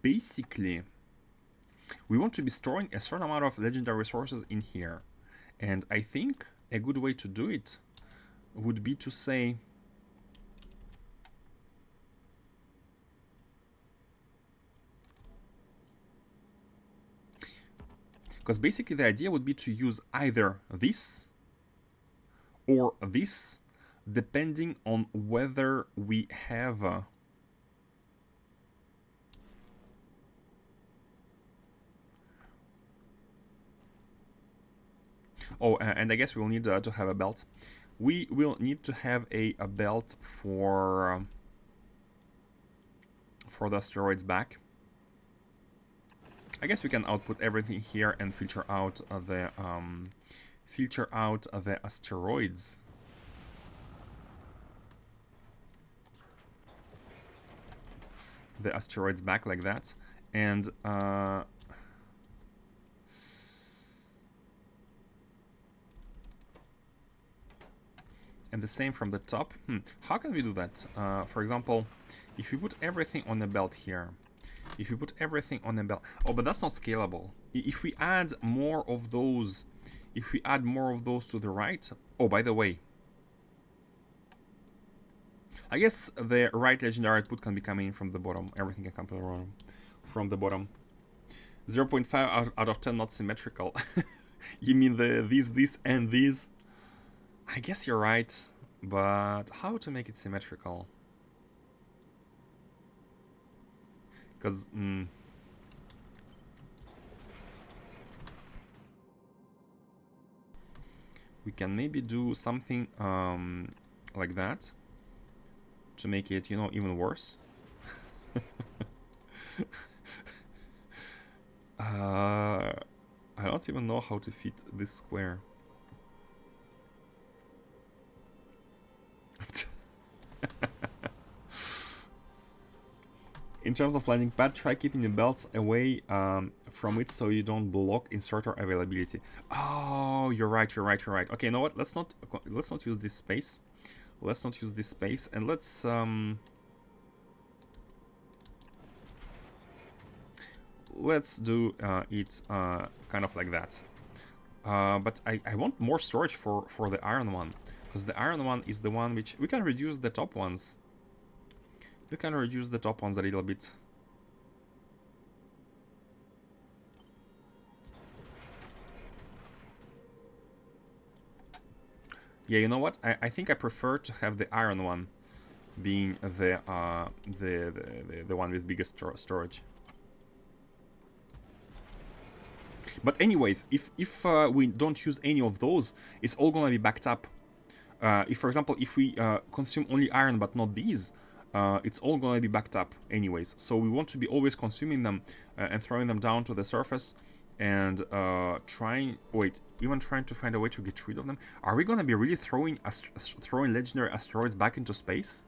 basically we want to be storing a certain amount of legendary resources in here. And I think a good way to do it would be to say because basically the idea would be to use either this or this, depending on whether we have and I guess we will need to have a belt. We will need to have a belt for the asteroids back. I guess we can output everything here and filter out the asteroids. The asteroids back like that, and the same from the top. How can we do that? For example, if we put everything on the belt here, if we put everything on the belt, oh, but that's not scalable. If we add more of those, to the right, oh, by the way, I guess the right legendary output can be coming in from the bottom. Everything can come from the bottom. 0.5 out of 10 not symmetrical. You mean these, and these? I guess you're right, but how to make it symmetrical? Because we can maybe do something like that to make it, even worse. I don't even know how to fit this square. In terms of landing pad, try keeping the belts away from it so you don't block inserter availability. Oh, you're right. Okay, you know what? Let's not use this space. And let's do it kind of like that. But I want more storage for the iron one, because the iron one is the one which we can reduce the top ones. We can reduce the top ones a little bit. Yeah, you know what? I think I prefer to have the iron one being the one with biggest storage. But anyways, if we don't use any of those, it's all gonna be backed up. If, for example, if we consume only iron but not these, it's all gonna be backed up anyways. So we want to be always consuming them and throwing them down to the surface, and trying to find a way to get rid of them. Are we gonna be really throwing legendary asteroids back into space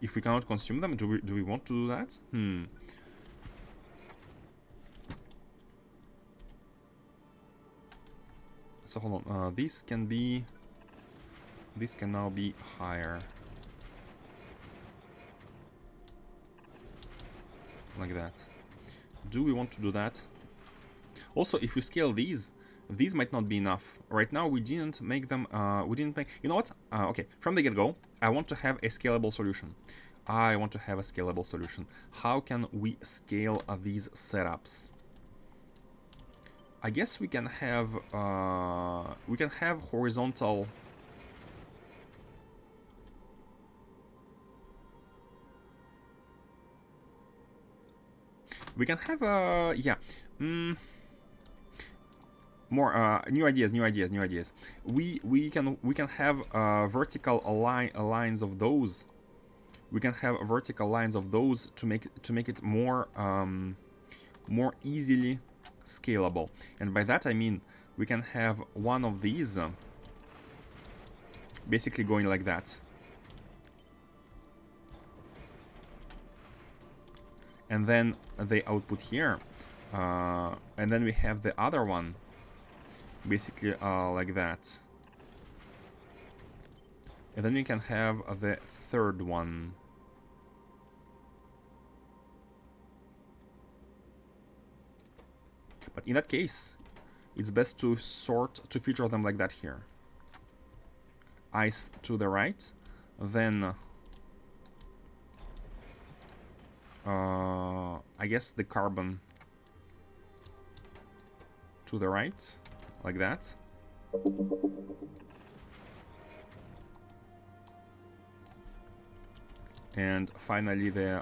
if we cannot consume them? Do we want to do that? So hold on, this can now be higher. Like that. Do we want to do that? Also, if we scale these might not be enough. Right now, we didn't make them, you know what? Okay, from the get-go, I want to have a scalable solution. How can we scale these setups? I guess we can have horizontal. We can have more new ideas. We can have vertical lines of those. We can have vertical lines of those to make it more more easily scalable. And by that I mean we can have one of these basically going like that. And then the output here. And then we have the other one basically like that. And then we can have the third one. But in that case, it's best to filter them like that here. Ice to the right, then I guess the carbon to the right, like that. And finally the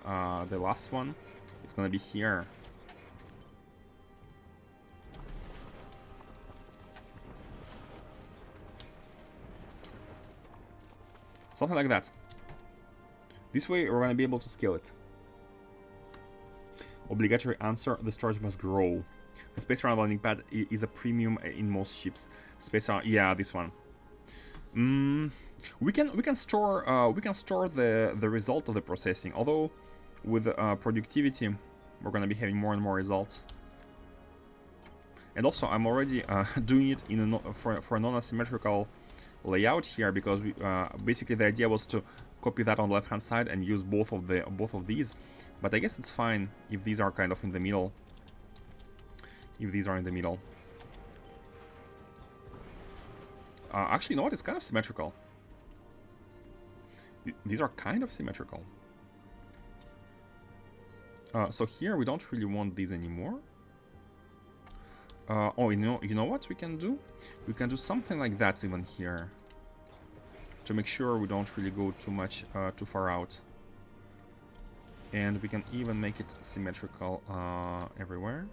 last one is gonna be here. Something like that. This way we're gonna be able to scale it. Obligatory answer, the storage must grow. The space around landing pad is a premium in most ships. Space around, yeah, this one. We can store the result of the processing. Although with productivity, we're gonna be having more and more results. And also, I'm already doing it in for a non-asymmetrical layout here, because we, basically the idea was to copy that on the left hand side and use both of these. But I guess it's fine if these are kind of in the middle. Actually, you know what? It's kind of symmetrical. These are kind of symmetrical. So here we don't really want these anymore. Oh, you know what we can do? We can do something like that even here, to make sure we don't really go too far out. And we can even make it symmetrical everywhere.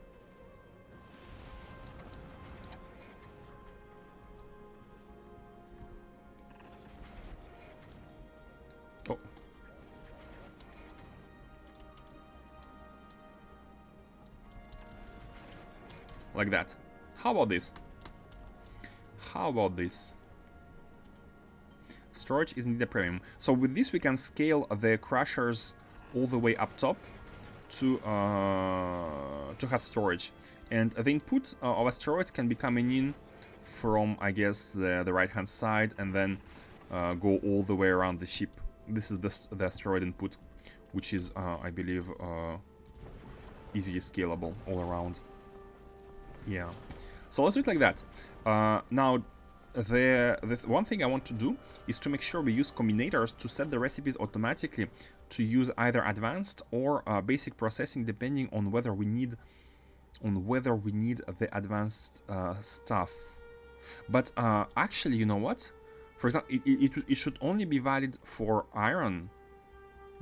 Oh. Like that. How about this? Storage is indeed a premium. So with this we can scale the crushers all the way up top to have storage. And the input of asteroids can be coming in from, I guess, the right hand side, and then go all the way around the ship. This is the asteroid input, which is, I believe, easily scalable all around. Yeah. So let's do it like that. Now, the one thing I want to do is to make sure we use combinators to set the recipes automatically to use either advanced or basic processing, depending on whether we need the advanced stuff. But actually, you know what? For example, it should only be valid for iron,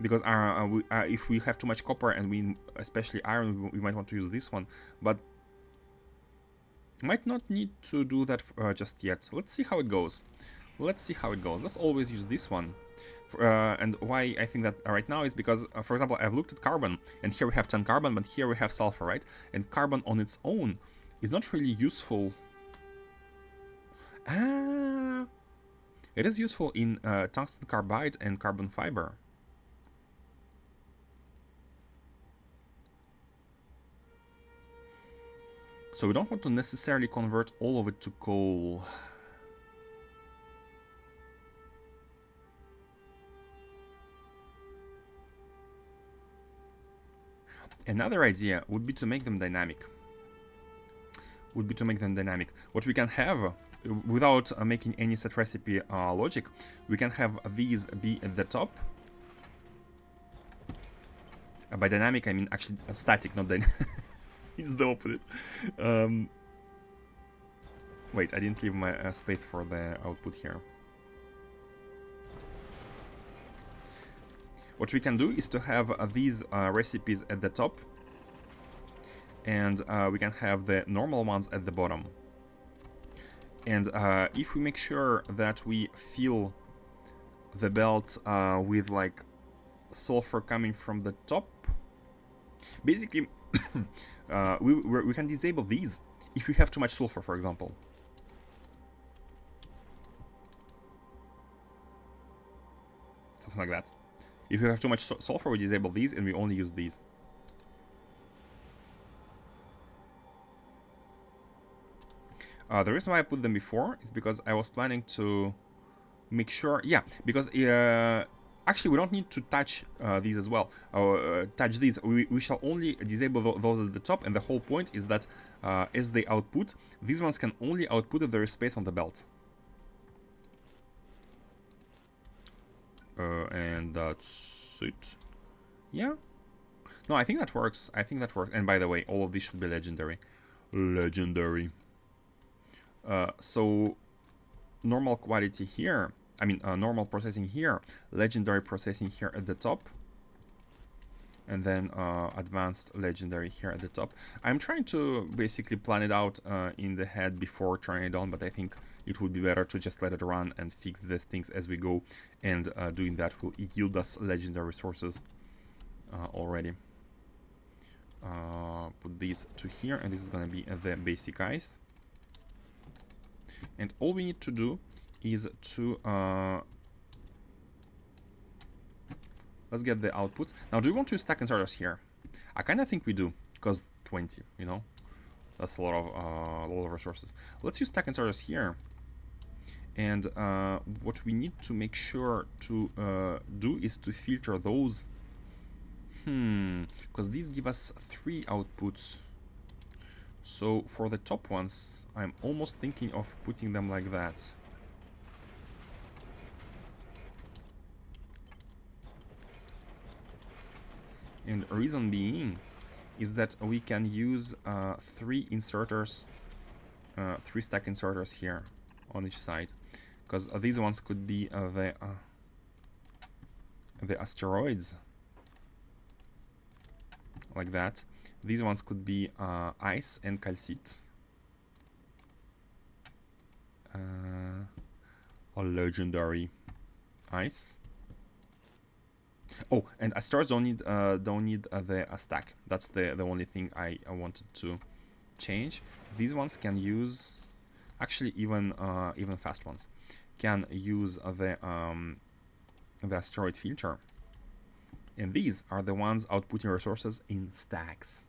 because if we have too much copper and especially iron, we might want to use this one. But might not need to do that just yet. Let's see how it goes. Let's always use this one. And why I think that right now is because, for example, I've looked at carbon, and here we have 10 carbon, but here we have sulfur, right? And carbon on its own is not really useful. It is useful in tungsten carbide and carbon fiber. So we don't want to necessarily convert all of it to coal. Another idea would be to make them dynamic. What we can have, without making any set recipe logic, we can have these be at the top. By dynamic, I mean actually static, not dynamic. It's the opposite. Wait, I didn't leave my space for the output here. What we can do is to have these recipes at the top, and we can have the normal ones at the bottom. And if we make sure that we fill the belt with like sulfur coming from the top, basically we can disable these if we have too much sulfur, for example. Something like that. If we have too much sulfur, we disable these and we only use these. The reason why I put them before is because I was planning to make sure, yeah, because actually we don't need to touch these as well, touch these. We shall only disable those at the top, and the whole point is that as they output, these ones can only output if there is space on the belt. And that's it. Yeah. No, I think that works. And by the way, all of these should be legendary. So normal quality here, I mean normal processing here, legendary processing here at the top, and then advanced legendary here at the top. I'm trying to basically plan it out in the head before trying it on, but I think it would be better to just let it run and fix the things as we go, and doing that will yield us legendary resources already. Put these to here, and this is going to be the basic ice. And all we need to do is to let's get the outputs. Now, do we want to stack inserters here? I kind of think we do, because 20, you know, that's a lot of resources. Let's use stack inserters here. And what we need to make sure to do is to filter those. Because these give us 3 outputs. So for the top ones, I'm almost thinking of putting them like that. And the reason being is that we can use 3 inserters, 3 stack inserters here on each side, because these ones could be the asteroids, like that. These ones could be ice and calcite, or legendary ice. Oh, and asteroids don't need the stack. That's the only thing I wanted to change. These ones can use, actually even fast ones can use the asteroid filter, and these are the ones outputting resources in stacks.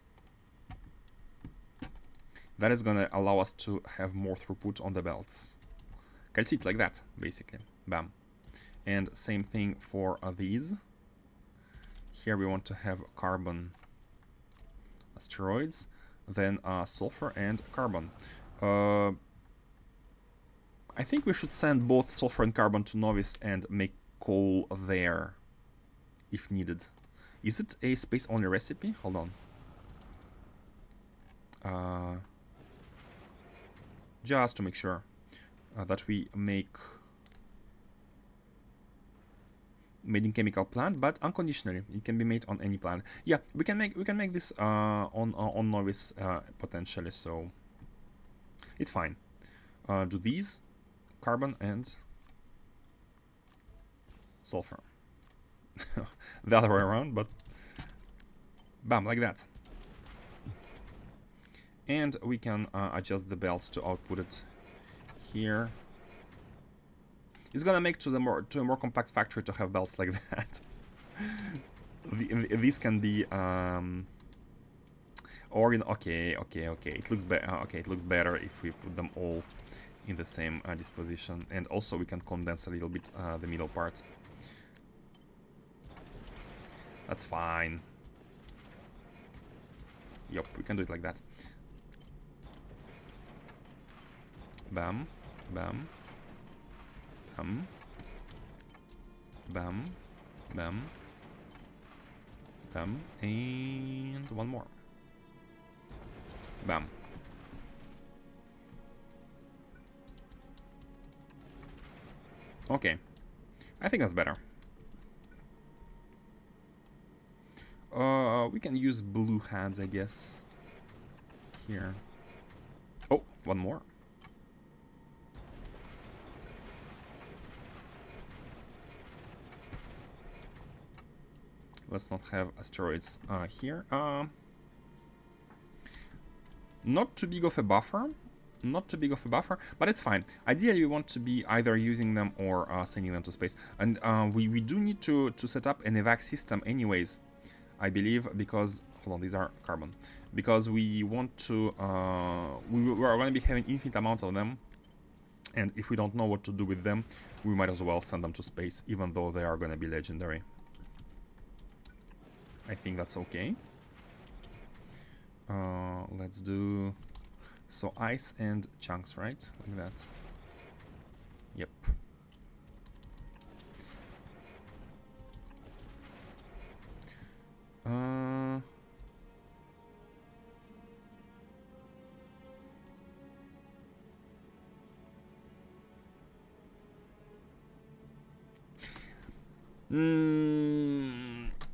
That is gonna allow us to have more throughput on the belts. Calcite like that, basically. Bam. And same thing for these. Here we want to have carbon asteroids, then sulfur and carbon. I think we should send both sulfur and carbon to Novice and make coal there, if needed. Is it a space-only recipe? Hold on. Just to make sure that we make made in chemical plant, but unconditionally. It can be made on any plant. Yeah, we can make this on Novice potentially, so it's fine. Do these carbon and sulfur. The other way around, but bam, like that. And we can adjust the belts to output it here. It's gonna make to a more compact factory to have belts like that. These can be. Or in okay. It looks better. Okay, it looks better if we put them all in the same disposition, and also we can condense a little bit the middle part. That's fine. Yup, we can do it like that. Bam, bam, bam, bam, bam, bam, and one more. Bam. Okay, I think that's better. We can use blue hands, I guess. Here. Oh, one more. Let's not have asteroids here. Not too big of a buffer. Not too big of a buffer, but it's fine. Ideally, we want to be either using them or sending them to space. And we do need to set up an evac system anyways, I believe, because... Hold on, these are carbon. Because we want to... we are going to be having infinite amounts of them. And if we don't know what to do with them, we might as well send them to space, even though they are going to be legendary. I think that's okay. Let's do... So ice and chunks, right? Like that. Yep.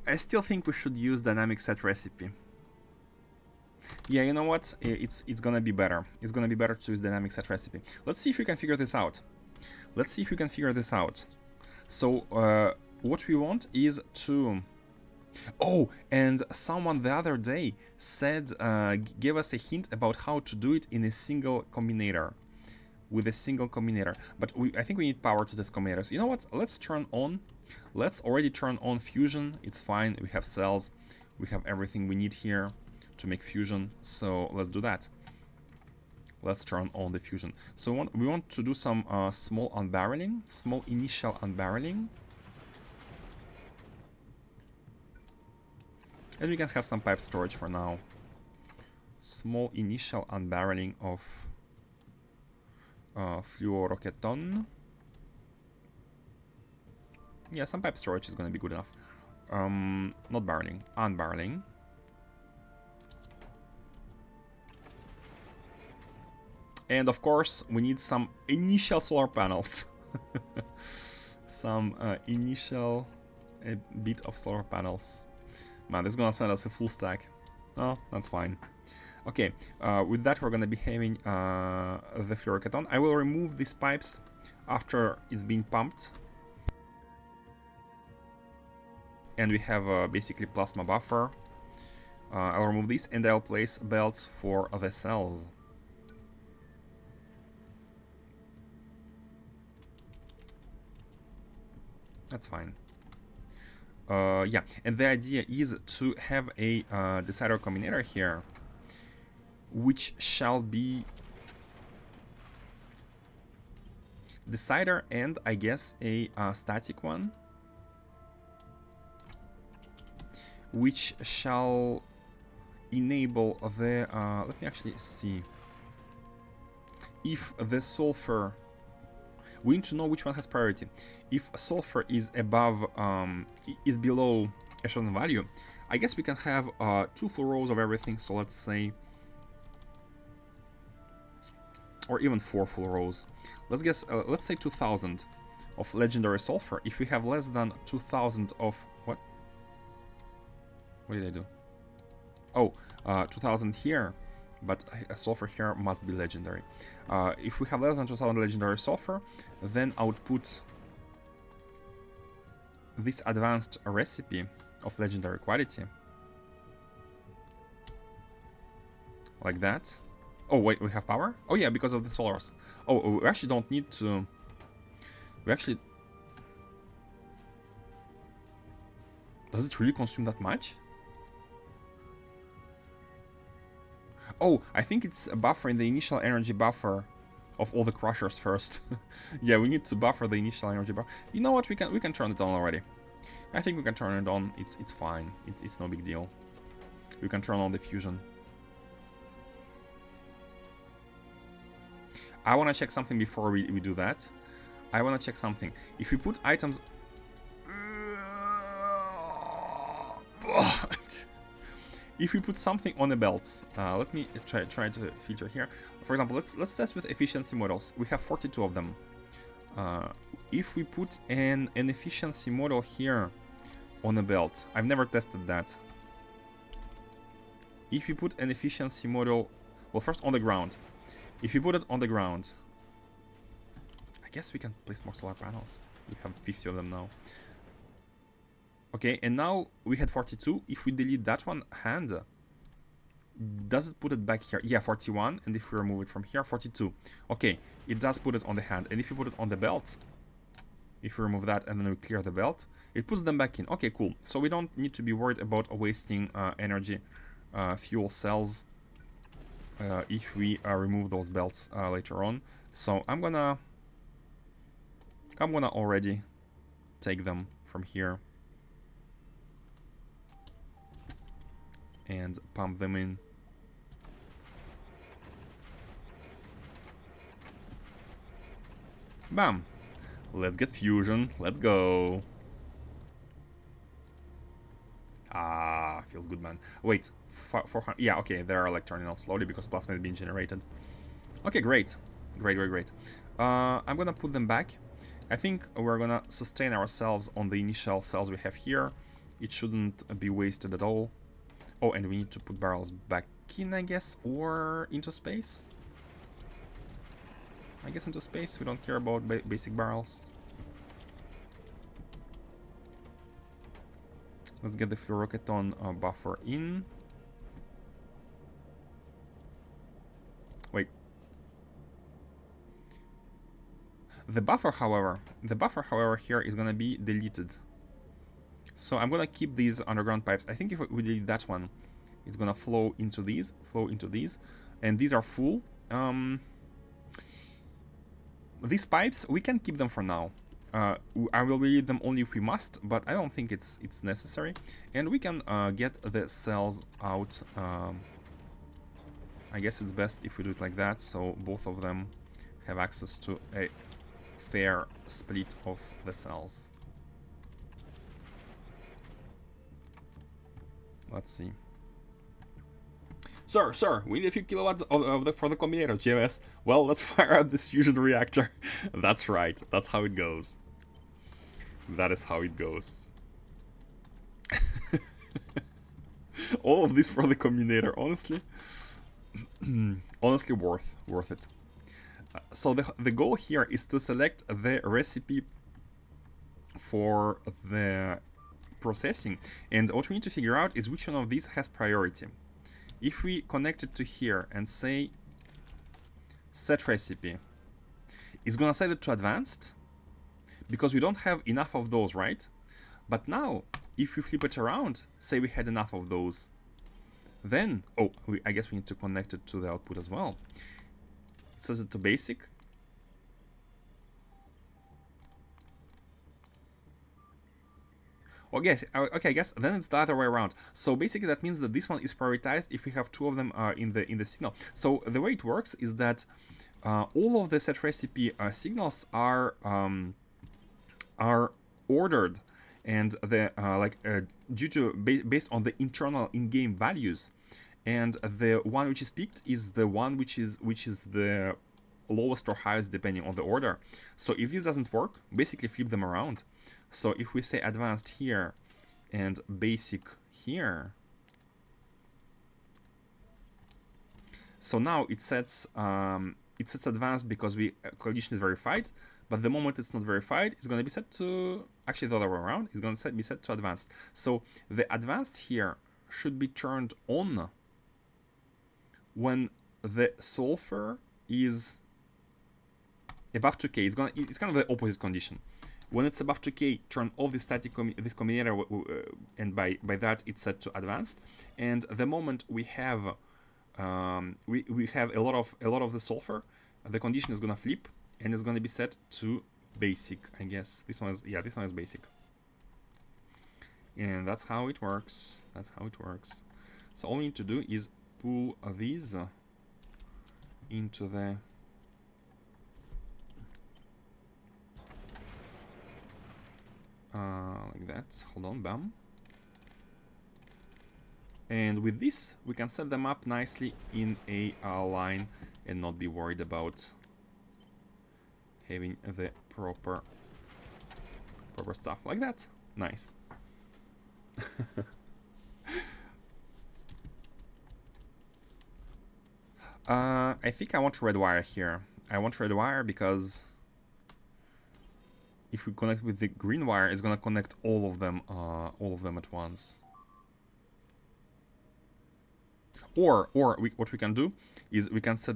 I still think we should use dynamic set recipe. Yeah, you know what? It's gonna be better. It's gonna be better to use dynamic set recipe. Let's see if we can figure this out. Let's see if we can figure this out. So what we want is to... Oh, and someone the other day said, gave us a hint about how to do it in a single combinator. With a single combinator. But I think we need power to this combinator. So you know what? Let's turn on. Let's already turn on fusion. It's fine. We have cells. We have everything we need here to make fusion. So let's do that. Let's turn on the fusion. So we want to do some small unbarreling. Small initial unbarreling. And we can have some pipe storage for now. Small initial unbarreling of fluoroketon. Yeah, some pipe storage is going to be good enough. Not barreling, unbarreling. And of course, we need some initial solar panels. Some initial bit of solar panels. Man, this is going to send us a full stack. Oh, that's fine. Okay, with that we're going to be having the fluoroketon. I will remove these pipes after it's been pumped. And we have basically plasma buffer. I'll remove this and I'll place belts for the cells. That's fine. Yeah, and the idea is to have a decider combinator here, which shall be decider and I guess a static one, which shall enable the let me actually see if the sulfur, we need to know which one has priority. If sulfur is above is below a certain value, I guess we can have 2 full rows of everything. So let's say, or even 4 full rows. Let's guess, let's say 2000 of legendary sulfur. If we have less than 2000 of what did I do? Oh, 2000 here, but sulfur here must be legendary. If we have less than 2000 legendary sulfur, then I would put this advanced recipe of legendary quality like that. Oh wait, we have power? Oh yeah, because of the solars. Oh, we actually don't need to... We actually... Does it really consume that much? Oh, I think it's buffering the initial energy buffer of all the crushers first. Yeah, we need to buffer the initial energy buffer. You know what? We can turn it on already. I think we can turn it on. It's fine. It's no big deal. We can turn on the fusion. I want to check something before we do that. I want to check something. If we put items... If we put something on the belts, let me try to filter here. For example, let's test with efficiency models. We have 42 of them. If we put an efficiency model here on a belt, I've never tested that. If you put an efficiency model, well, first on the ground. If you put it on the ground, I guess we can place more solar panels. We have 50 of them now. Okay, and now we had 42. If we delete that one hand, does it put it back here? Yeah, 41. And if we remove it from here, 42. Okay, it does put it on the hand. And if you put it on the belt, if we remove that and then we clear the belt, it puts them back in. Okay, cool. So we don't need to be worried about wasting energy fuel cells if we remove those belts later on. So I'm gonna already take them from here and pump them in. Bam! Let's get fusion. Let's go. Ah, feels good, man. Wait, 400. Yeah, okay, they are like turning on slowly because plasma is being generated. Okay, great. Great. I'm gonna put them back. I think we're gonna sustain ourselves on the initial cells we have here. It shouldn't be wasted at all. Oh, and we need to put barrels back in, I guess, or into space. I guess into space. We don't care about basic barrels. Let's get the fluoroketon buffer in. Wait. The buffer, however, here is gonna be deleted. So I'm gonna keep these underground pipes. I think if we delete that one, it's gonna flow into these, and these are full. These pipes, we can keep them for now. I will delete them only if we must, but I don't think it's necessary. And we can get the cells out. I guess it's best if we do it like that, so both of them have access to a fair split of the cells. Let's see. Sir, we need a few kilowatts for the combinator, GMS. Well, let's fire up this fusion reactor. That's right, that's how it goes. That is how it goes. All of this for the combinator, honestly. Honestly, worth it. So the goal here is to select the recipe for the processing, and what we need to figure out is which one of these has priority. If we connect it to here and say set recipe, it's gonna set it to advanced because we don't have enough of those, right? But now if we flip it around, say we had enough of those, then I guess we need to connect it to the output as well. It says it to basic. Okay, I guess then it's the other way around. So basically that means that this one is prioritized if we have two of them in the signal. So the way it works is that all of the set recipe signals are ordered, and the due to based on the internal in-game values, and the one which is picked is the one which is the lowest or highest depending on the order. So if this doesn't work, basically flip them around. So if we say advanced here and basic here, so now it sets advanced because condition is verified, but the moment it's not verified, it's going to be set to, actually the other way around, it's going to be set to advanced. So the advanced here should be turned on when the sulfur is above 2K. It's kind of the opposite condition. When it's above 2K, turn off the static this combinator, and by that it's set to advanced. And the moment we have we have a lot of the sulfur. The condition is gonna flip and it's gonna be set to basic. I guess this one is, yeah, this one is basic. And that's how it works. That's how it works. So all we need to do is pull these into the like that. Hold on, bam. And with this, we can set them up nicely in a line and not be worried about having the proper stuff like that. Nice. I think I want red wire here. I want red wire because if we connect with the green wire, it's gonna connect all of them at once. Or what we can do is we can set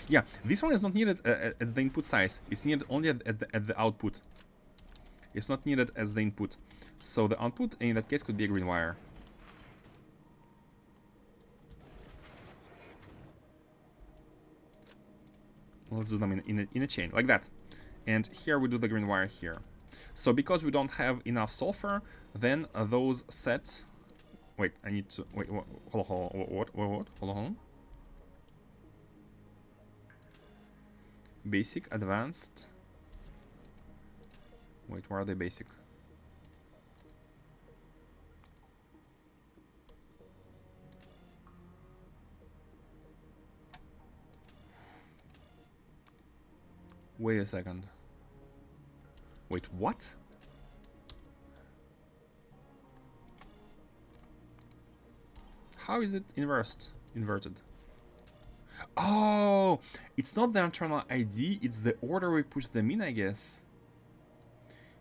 yeah, this one is not needed at the input size. It's needed only at the output. It's not needed as the input. So the output in that case could be a green wire. Let's do them in a chain like that. And here we do the green wire here. So because we don't have enough sulfur, then those set. Wait, I need to wait. Hold on. Basic, advanced. Wait, where are they? Basic. Wait a second. Wait, what? How is it inverted? Oh, it's not the internal ID, it's the order we push them in, I guess.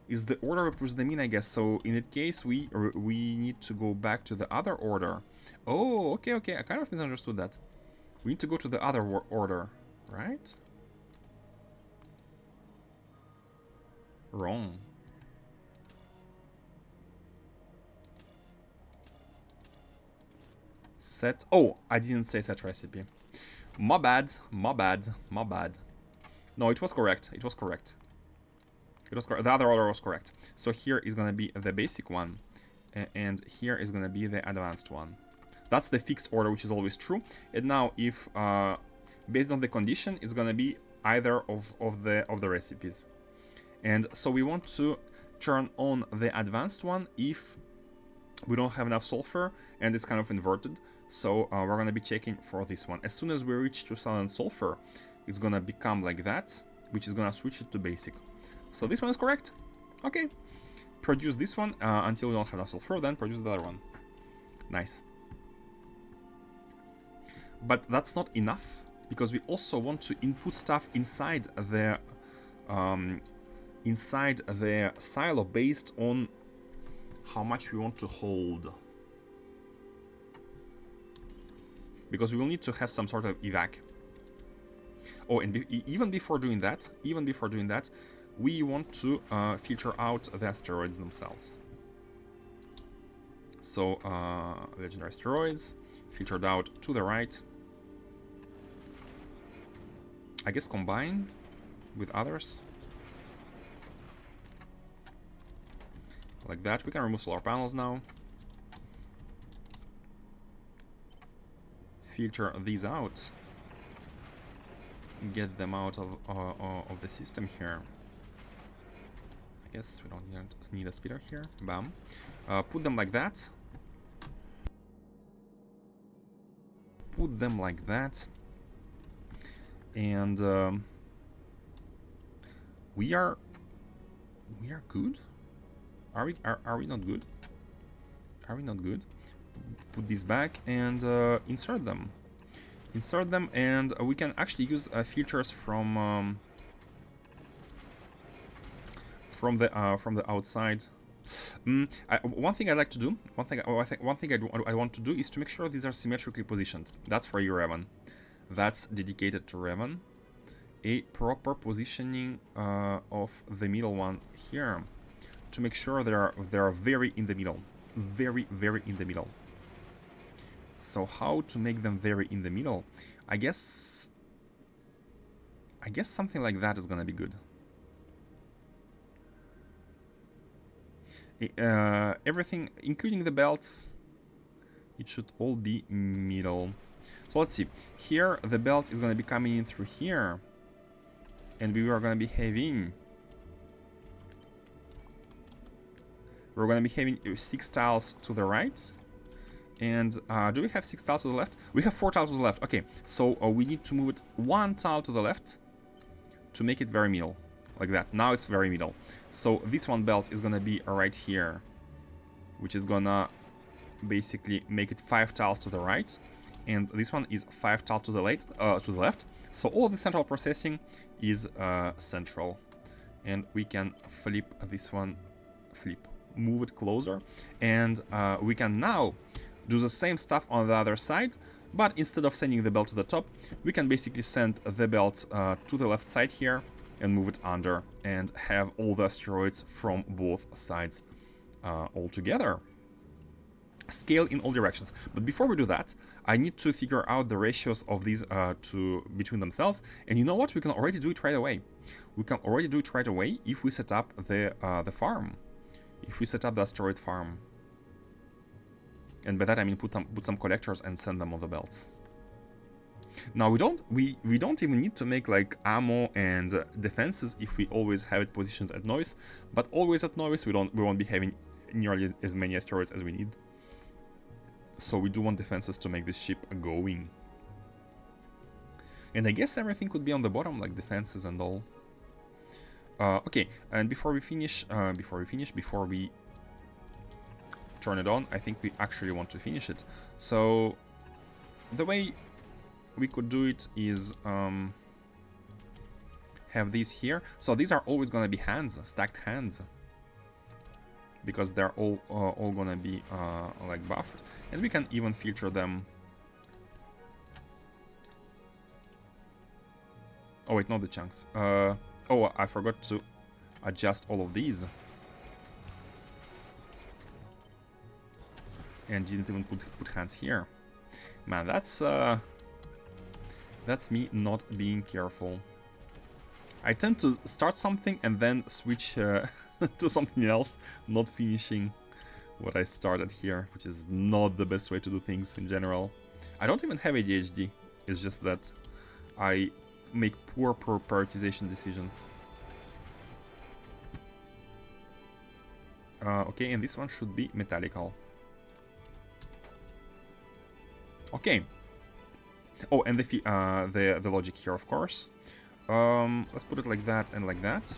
It's the order we push them in, I guess. So in that case, we need to go back to the other order. Oh, okay. I kind of misunderstood that. We need to go to the other order, right? Wrong. Set. Oh, I didn't say set recipe. My bad. No, it was correct. It was correct. The other order was correct. So here is gonna be the basic one, and here is gonna be the advanced one. That's the fixed order, which is always true. And now, if based on the condition, it's gonna be either of the recipes. And so we want to turn on the advanced one if we don't have enough sulfur and it's kind of inverted. So we're gonna be checking for this one. As soon as we reach 2000 sulfur, it's gonna become like that, which is gonna switch it to basic. So this one is correct. Okay. Produce this one until we don't have enough sulfur, then produce the other one. Nice. But that's not enough, because we also want to input stuff inside the silo based on how much we want to hold. Because we will need to have some sort of evac. Oh, and even before doing that, we want to filter out the asteroids themselves. So, legendary asteroids, filtered out to the right. I guess combine with others. Like that. We can remove solar panels now. Filter these out. Get them out of the system here. I guess we don't need a speeder here. Bam. Put them like that. Put them like that. And we are good. Are we not good? Are we not good? Put these back and insert them. Insert them, and we can actually use filters from the outside. One thing I like to do, one thing I want to do is to make sure these are symmetrically positioned. That's for you, Revan. That's dedicated to Revan. A proper positioning of the middle one here, to make sure they are very in the middle. very, very in the middle. So how to make them very in the middle? I guess something like that is gonna be good. Everything, including the belts, it should all be middle. So let's see. Here, the belt is gonna be coming in through here, and we are gonna be having. We're gonna be having 6 tiles to the right. And do we have 6 tiles to the left? We have 4 tiles to the left. Okay, so we need to move it 1 tile to the left to make it very middle, like that. Now it's very middle. So this one belt is gonna be right here, which is gonna basically make it 5 tiles to the right, and this one is 5 tiles to the left. So all of the central processing is central, and we can flip this one, move it closer, and we can now do the same stuff on the other side, but instead of sending the belt to the top, we can basically send the belt to the left side here and move it under and have all the asteroids from both sides all together. Scale in all directions. But before we do that, I need to figure out the ratios of these between themselves. And you know what? We can already do it right away. We can already do it right away if we set up the farm. If we set up the asteroid farm. And by that I mean put some collectors and send them on the belts. Now we don't even need to make like ammo and defenses if we always have it positioned at noise. But always at noise we won't be having nearly as many asteroids as we need. So we do want defenses to make this ship going. And I guess everything could be on the bottom, like defenses and all. Okay, and before we turn it on, I think we actually want to finish it. So the way we could do it is have these here. So these are always gonna be hands, stacked hands, because they're all gonna be like buffed, and we can even filter them. Oh wait, not the chunks. Oh, I forgot to adjust all of these. And didn't even put hands here. Man, that's me not being careful. I tend to start something and then switch to something else, not finishing what I started here, which is not the best way to do things in general. I don't even have ADHD, it's just that I make poor prioritization decisions. Okay, and this one should be metallical. Okay. Oh, and the logic here, of course. Let's put it like that and like that.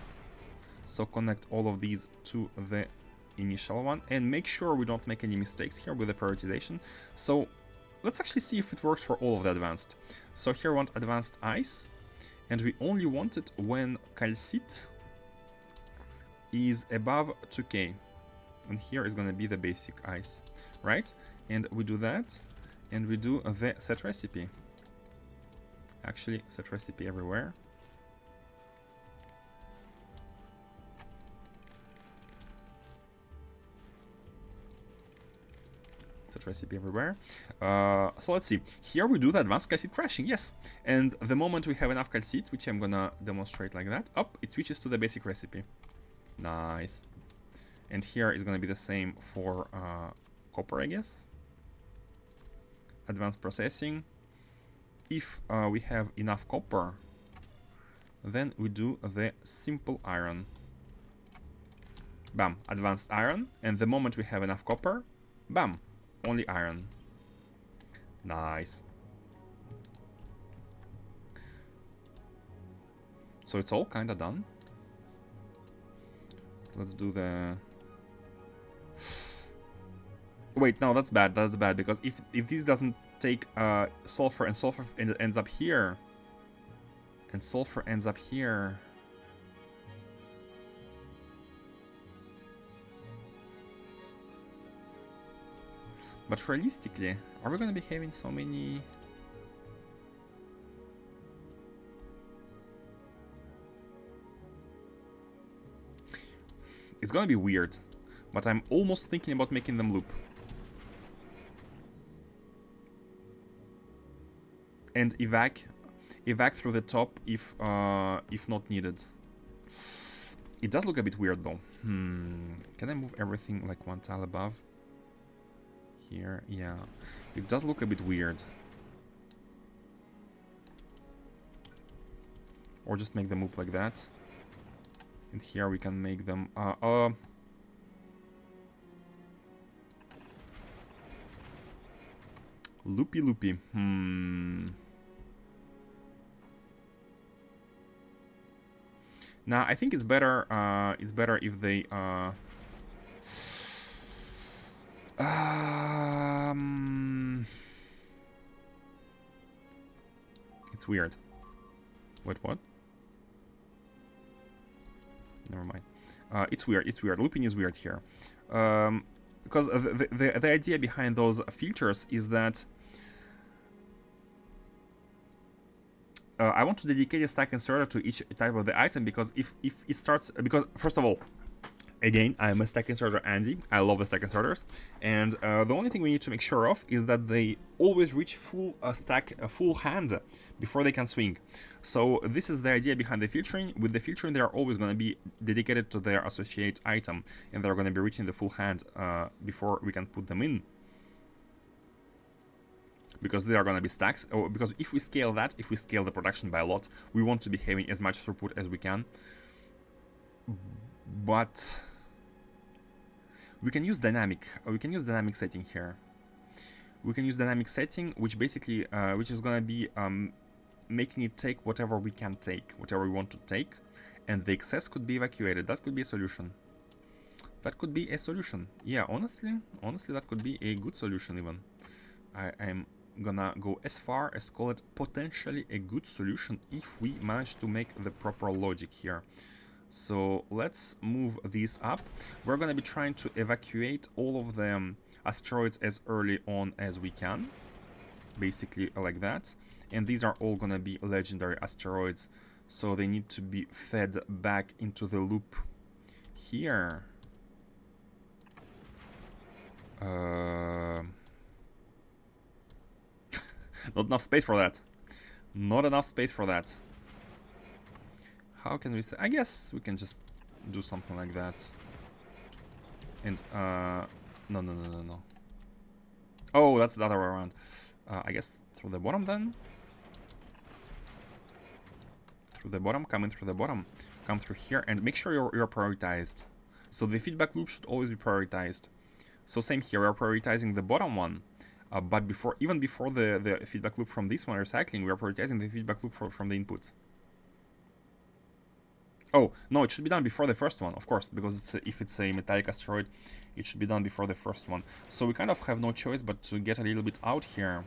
So connect all of these to the initial one, and make sure we don't make any mistakes here with the prioritization. So let's actually see if it works for all of the advanced. So here we want advanced ice, and we only want it when calcite is above 2k. And here is going to be the basic ice, right? And we do that, and we do the set recipe. Actually, set recipe everywhere. Set recipe everywhere. So let's see. Here we do the advanced calcite crashing, yes. And the moment we have enough calcite, which I'm gonna demonstrate like that, up, it switches to the basic recipe. Nice. And here is gonna be the same for copper, I guess. Advanced processing. If we have enough copper, then we do the simple iron. Bam, advanced iron. And the moment we have enough copper, bam, only iron. Nice. So it's all kind of done. Let's do the... Wait, no, that's bad. That's bad, because if this doesn't take sulfur, and sulfur ends up here, and sulfur ends up here. But realistically, are we gonna be having so many? It's gonna be weird. But I'm almost thinking about making them loop. And evac through the top if not needed. It does look a bit weird though. Can I move everything like one tile above? Here, yeah. It does look a bit weird. Or just make them loop like that. And here we can make them loopy loopy. Now I think it's better if they it's weird. Wait, what? Never mind. It's weird. It's weird. Looping is weird here, because the idea behind those filters is that I want to dedicate a stack inserter to each type of the item, because if it starts, because first of all, again, I'm a stack inserter Andy. I love the stack inserters, and the only thing we need to make sure of is that they always reach full full hand before they can swing. So this is the idea behind the filtering. With the filtering, they are always going to be dedicated to their associate item, and they're going to be reaching the full hand before we can put them in. Because they are going to be stacks, or because if we scale that, if we scale the production by a lot, we want to be having as much throughput as we can. But we can use dynamic setting here. We can use dynamic setting, which basically which is going to be making it take whatever we can take, whatever we want to take, and the excess could be evacuated. That could be a solution. That could be a solution. Yeah, honestly that could be a good solution even. I'm gonna go as far as call it potentially a good solution if we manage to make the proper logic here. So let's move these up. We're gonna be trying to evacuate all of the asteroids as early on as we can, basically like that. And these are all gonna be legendary asteroids, so they need to be fed back into the loop here. Not enough space for that. Not enough space for that. How can we say? I guess we can just do something like that. And no. Oh, that's the other way around. I guess through the bottom then. Through the bottom, come in through the bottom, come through here, and make sure you're prioritized. So the feedback loop should always be prioritized. So same here, we're prioritizing the bottom one. But even before the feedback loop from this one recycling, we are prioritizing the feedback loop from the inputs. Oh, no, it should be done before the first one, of course, because if it's a metallic asteroid, it should be done before the first one. So we kind of have no choice but to get a little bit out here.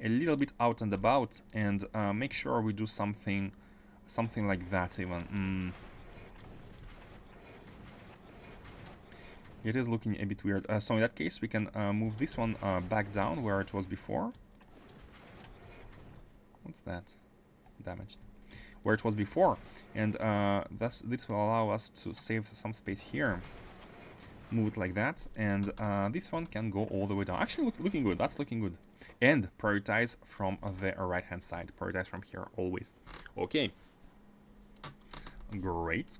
A little bit out and about, and make sure we do something like that even. It is looking a bit weird. So in that case, we can move this one back down where it was before. What's that? Damaged. Where it was before. And this will allow us to save some space here. Move it like that. And this one can go all the way down. Actually, looking good. That's looking good. And prioritize from the right-hand side. Prioritize from here always. Okay. Great.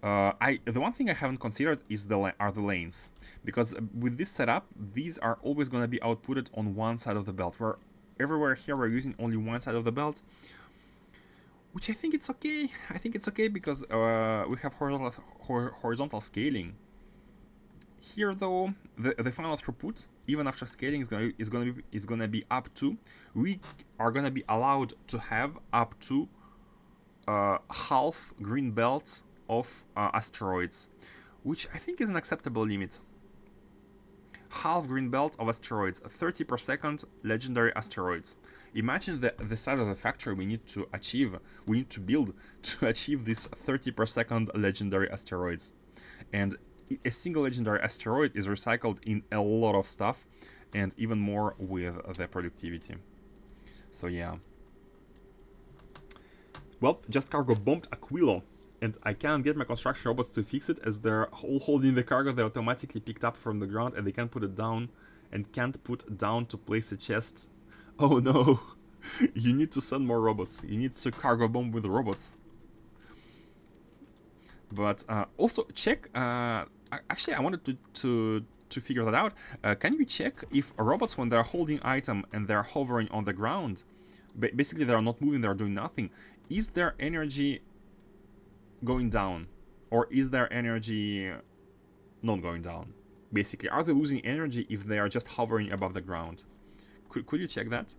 The one thing I haven't considered is the lanes, because with this setup, these are always going to be outputted on one side of the belt. Where everywhere here we're using only one side of the belt, which I think it's okay. I think it's okay because we have horizontal scaling. Here though, the final throughput, even after scaling, is gonna be up to. We are gonna be allowed to have up to half green belt of asteroids, which I think is an acceptable limit. Half green belt of asteroids, 30 per second legendary asteroids. Imagine the size of the factory we need to build to achieve this 30 per second legendary asteroids. And a single legendary asteroid is recycled in a lot of stuff, and even more with the productivity. So yeah. Well, Just Cargo bombed Aquilo. and I can't get my construction robots to fix it as they're all holding the cargo they automatically picked up from the ground, and they can't put it down, and can't put down to place a chest. Oh no! You need to send more robots. You need to cargo bomb with robots. But also check. Actually, I wanted to figure that out. Can you check if robots, when they're holding item and they're hovering on the ground, basically they're not moving, they're doing nothing, is their energy going down, or is their energy not going down? Basically, are they losing energy if they are just hovering above the ground? Could you check that?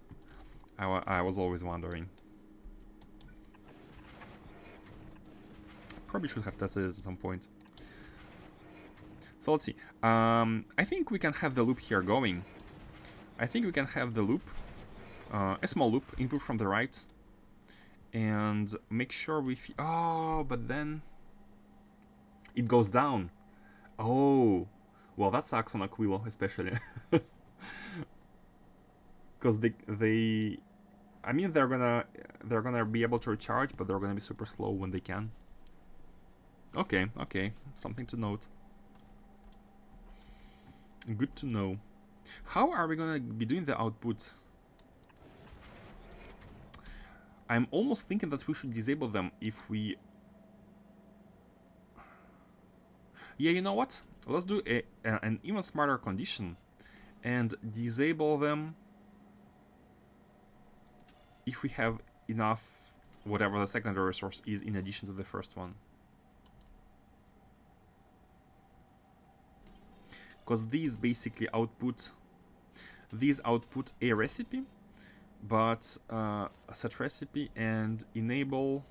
I was always wondering. Probably should have tested it at some point. So let's see. I think we can have the loop here going. I think we can have the loop, a small loop, input from the right, and make sure we... Oh, but then it goes down. Oh, well, that sucks on Aquilo, especially. Because they... I mean, they're gonna be able to recharge, but they're gonna be super slow when they can. Okay, okay, something to note. Good to know. How are we gonna be doing the output? I'm almost thinking that we should disable them if we... Yeah, you know what? Let's do an even smarter condition and disable them if we have enough, whatever the secondary resource is, in addition to the first one. Because these basically output a recipe, but a set recipe, and enable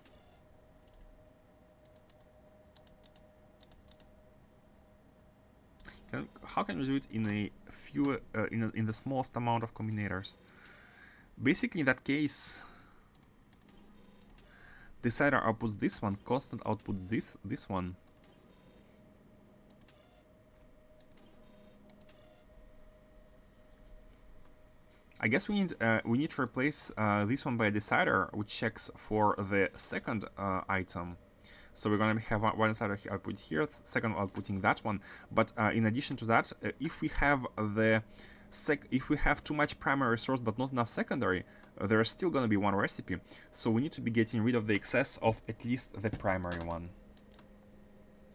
how can we do it in a few in the smallest amount of combinators? Basically, in that case, decider outputs this one, constant outputs this one. I guess we need to replace this one by a decider, which checks for the second item. So we're gonna have one decider output here, second outputting that one. But in addition to that, if we have too much primary resource but not enough secondary, there's still gonna be one recipe. So we need to be getting rid of the excess of at least the primary one.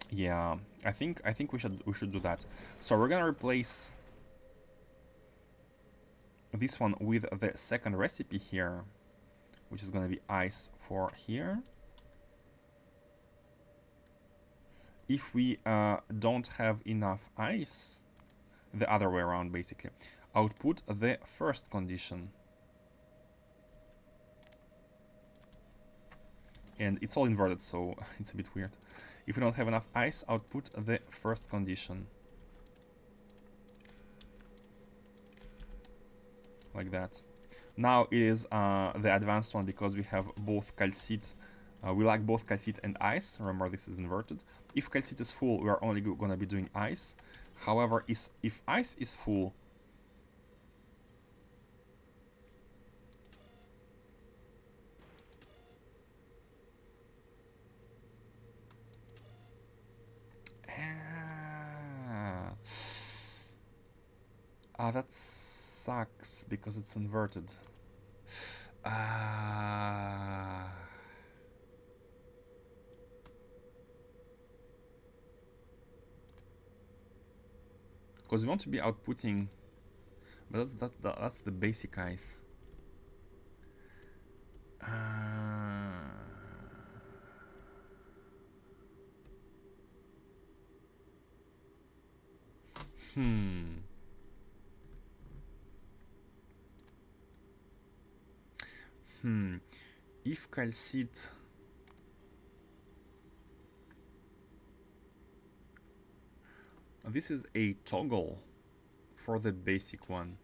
Yeah, I think we should do that. So we're gonna replace this one with the second recipe here, which is gonna be ice for here. If we don't have enough ice, the other way around basically, output the first condition. And it's all inverted, so it's a bit weird. If we don't have enough ice, output the first condition. Like that. Now it is the advanced one, because we have both calcite. We lack both calcite and ice. Remember, this is inverted. If calcite is full, we are only gonna be doing ice. However, if ice is full, that sucks because it's inverted. Because we want to be outputting, but that's the basic ice. If calcite this is a toggle for the basic one,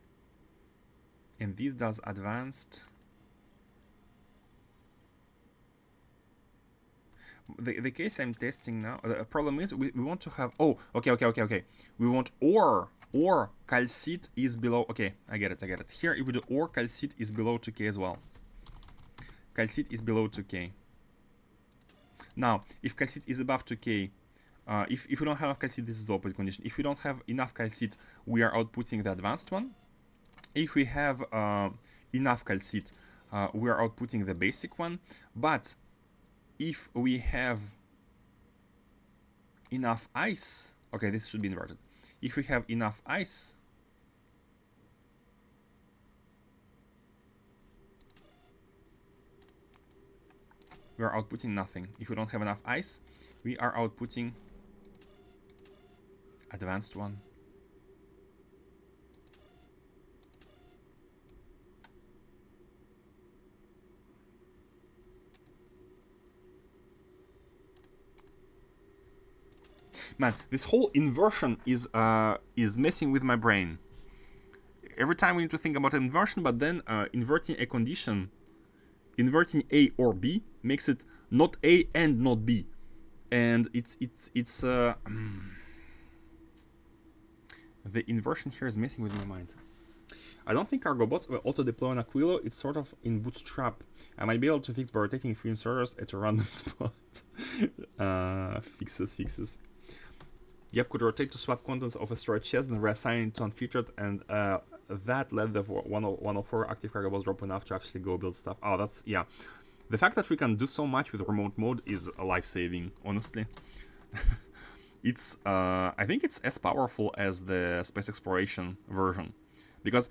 and this does advanced. The case I'm testing now, the problem is we want to have, oh, okay. We want or calcite is below, okay, I get it. Here, if we do or calcite is below 2k as well. Calcite is below 2k. Now, if calcite is above 2k, if we don't have enough calcite, this is the opposite condition. If we don't have enough calcite, we are outputting the advanced one. If we have enough calcite, we are outputting the basic one. But if we have enough ice, okay, this should be inverted. If we have enough ice, we are outputting nothing. If we don't have enough ice, we are outputting advanced one. Man, this whole inversion is messing with my brain. Every time we need to think about inversion, but then inverting a condition, inverting A or B makes it not A and not B, and it's the inversion here is messing with my mind. I don't think Cargo bots will auto-deploy on Aquilo. It's sort of in Bootstrap. I might be able to fix by rotating a few inserters at a random spot. Fixes. Yep, could rotate to swap contents of a storage chest and reassign it to unfeatured, and that let the 104 active cargo bots drop enough to actually go build stuff. Oh, that's, yeah. The fact that we can do so much with remote mode is life-saving, honestly. It's, I think it's as powerful as the space exploration version, because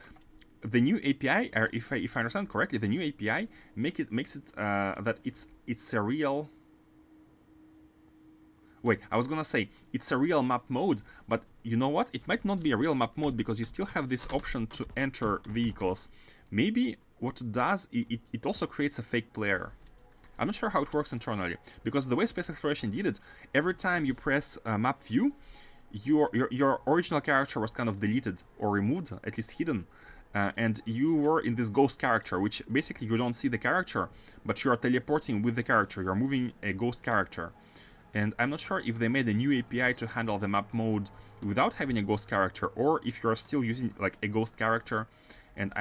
the new API, or if I understand correctly, the new API makes it that it's a real. Wait, I was gonna say it's a real map mode, but you know what? It might not be a real map mode because you still have this option to enter vehicles. Maybe what it does, it also creates a fake player. I'm not sure how it works internally, because the way space exploration did it, every time you press map view, your original character was kind of deleted or removed, at least hidden. And you were in this ghost character, which basically you don't see the character, but you are teleporting with the character. You're moving a ghost character. And I'm not sure if they made a new API to handle the map mode without having a ghost character, or if you're still using like a ghost character. And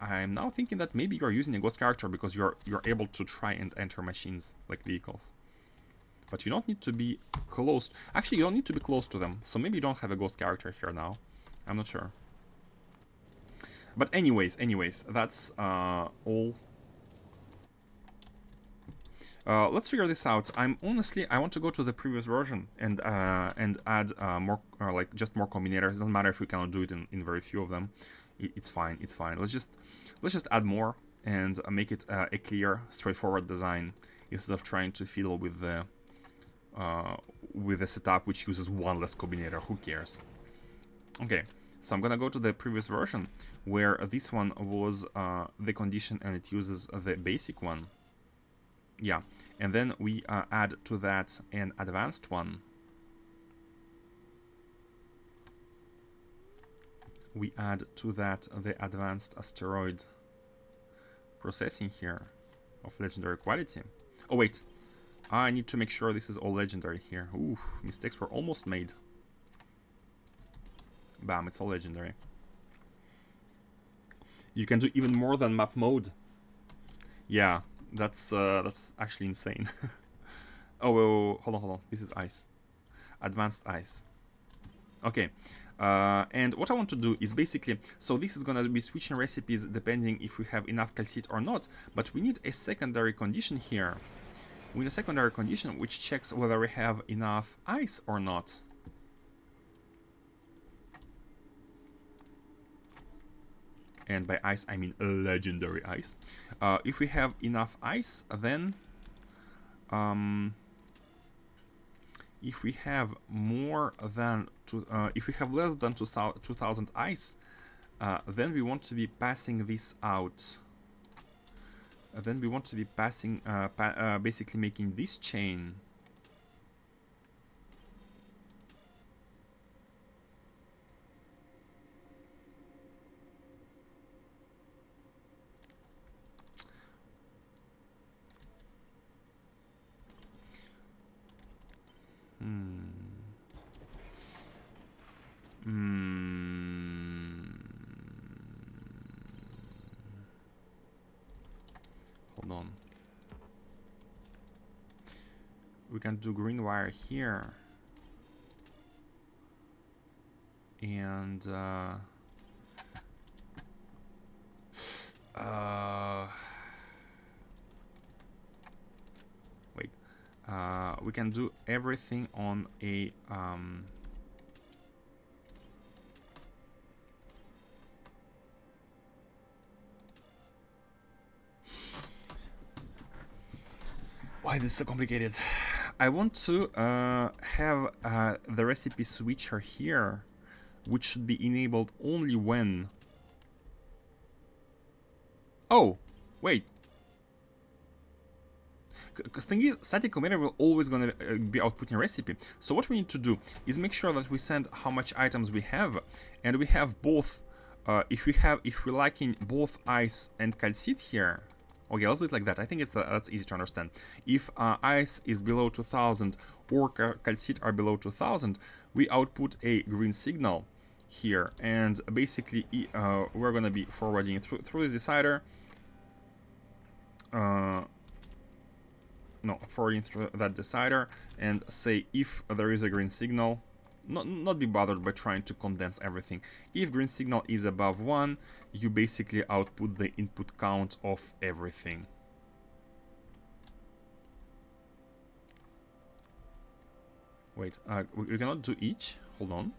I'm now thinking that maybe you're using a ghost character because you're able to try and enter machines like vehicles. But you don't need to be close. Actually, you don't need to be close to them. So maybe you don't have a ghost character here now. I'm not sure. But anyways, that's all. Let's figure this out. I want to go to the previous version and add more, or like just more combinators. It doesn't matter if we cannot do it in very few of them. It's fine. Let's just add more and make it a clear, straightforward design instead of trying to fiddle with the setup which uses one less combinator. Who cares? Okay. So I'm gonna go to the previous version where this one was the condition and it uses the basic one. Yeah, and then we add to that an advanced one. We add to that the advanced asteroid processing here of legendary quality. Oh wait, I need to make sure this is all legendary here. Ooh, mistakes were almost made. Bam, it's all legendary. You can do even more than map mode. Yeah. That's actually insane. Oh, hold on. This is ice. Advanced ice. Okay. And what I want to do is basically, so this is going to be switching recipes depending if we have enough calcite or not, but we need a secondary condition here. We need a secondary condition which checks whether we have enough ice or not. And by ice, I mean legendary ice. If we have enough ice, then if we have more than if we have less than 2000 ice, then we want to be passing this out. Then we want to be passing, basically making this chain. Hold on. we can do green wire here. And wait, we can do everything on a why this is so complicated? I want to have the recipe switcher here, which should be enabled only when... Oh, wait. Because thing is, static combiner will always gonna be outputting recipe. So what we need to do is make sure that we send how much items we have, and we have both. If we're liking both ice and calcite here. Okay, let's do it like that. I think that's easy to understand. If ice is below 2000 or calcite are below 2000, we output a green signal here, and basically we're gonna be forwarding it through the decider. No, forwarding through that decider, and say if there is a green signal, not be bothered by trying to condense everything. If green signal is above 1, you basically output the input count of everything. Wait, we cannot do each? Hold on.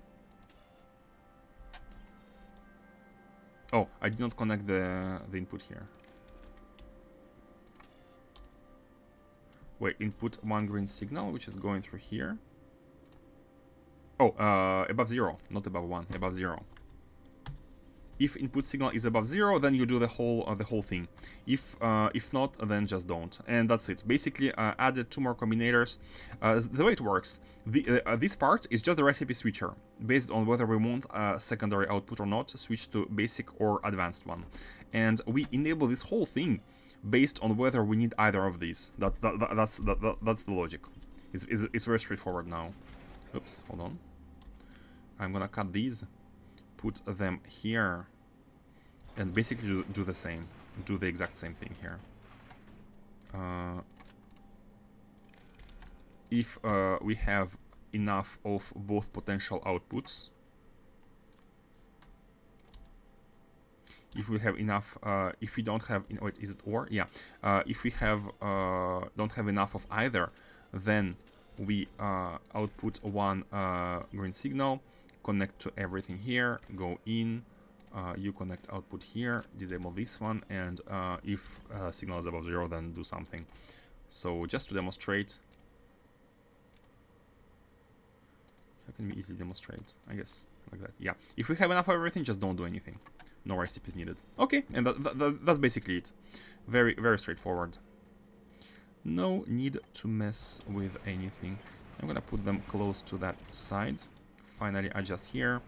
Oh, I did not connect the input here. Wait, input one green signal, which is going through here. Oh, above 0, not above 1, above 0. If input signal is above 0, then you do the whole thing. If not, then just don't. And that's it. Basically, added 2 more combinators. The way it works, this part is just the recipe switcher, based on whether we want a secondary output or not, switch to basic or advanced one. And we enable this whole thing based on whether we need either of these. That's the logic. It's very straightforward now. Oops, hold on. I'm gonna cut these, put them here, and basically do the same. Do the exact same thing here. If we have enough of both potential outputs, if we have enough, if we don't have, wait, is it or? Yeah. If we have don't have enough of either, then we output one green signal, connect to everything here, go in, you connect output here, disable this one, and if signal is above 0, then do something. So just to demonstrate, how can we easily demonstrate? I guess like that. Yeah. If we have enough of everything, just don't do anything. No recipes needed. Okay, and that's basically it. Very, very straightforward. No need to mess with anything. I'm gonna put them close to that side. Finally adjust here.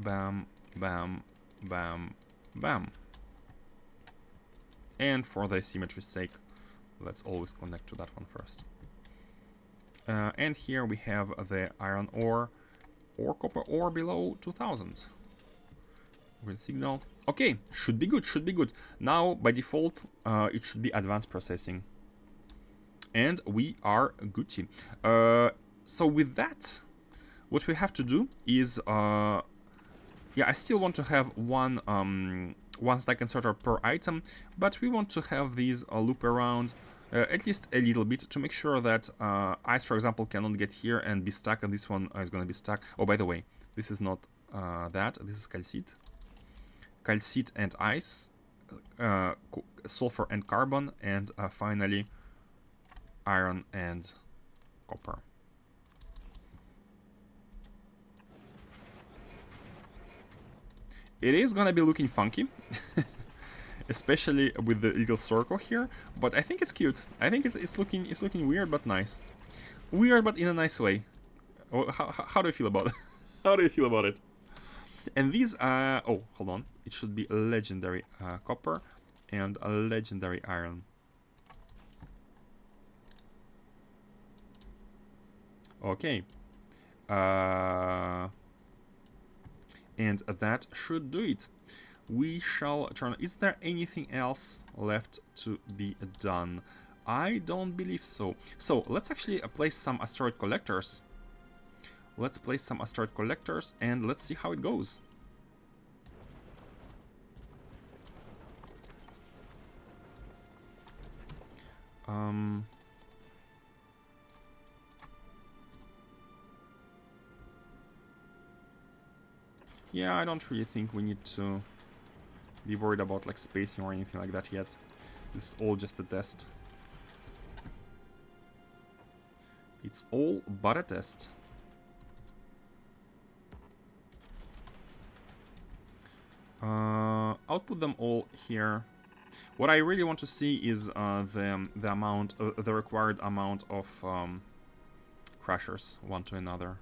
Bam, bam, bam, bam. And for the symmetry's sake, let's always connect to that one first. And here we have the iron ore or copper ore below 2000. Green signal. Okay, should be good, should be good. Now, by default, it should be advanced processing. And we are Gucci. So with that, what we have to do is, yeah, I still want to have one stack inserter per item, but we want to have these loop around at least a little bit to make sure that ice, for example, cannot get here and be stuck, and this one is going to be stuck. Oh, by the way, this is not that, this is calcite. Calcite and ice, sulfur and carbon, and finally iron and copper. It is gonna be looking funky, especially with the little circle here, but I think it's cute. I think it's looking weird but nice. Weird but in a nice way. How do you feel about it? How do you feel about it? And these, oh, hold on. It should be legendary copper and a legendary iron. Okay. And that should do it. We shall turn. Is there anything else left to be done? I don't believe so. So let's actually place some asteroid collectors. Let's place some asteroid collectors and let's see how it goes. Yeah, I don't really think we need to be worried about like spacing or anything like that yet. This is all just a test. It's all but a test. I'll put them all here. What I really want to see is the amount, the required amount of crashers one to another.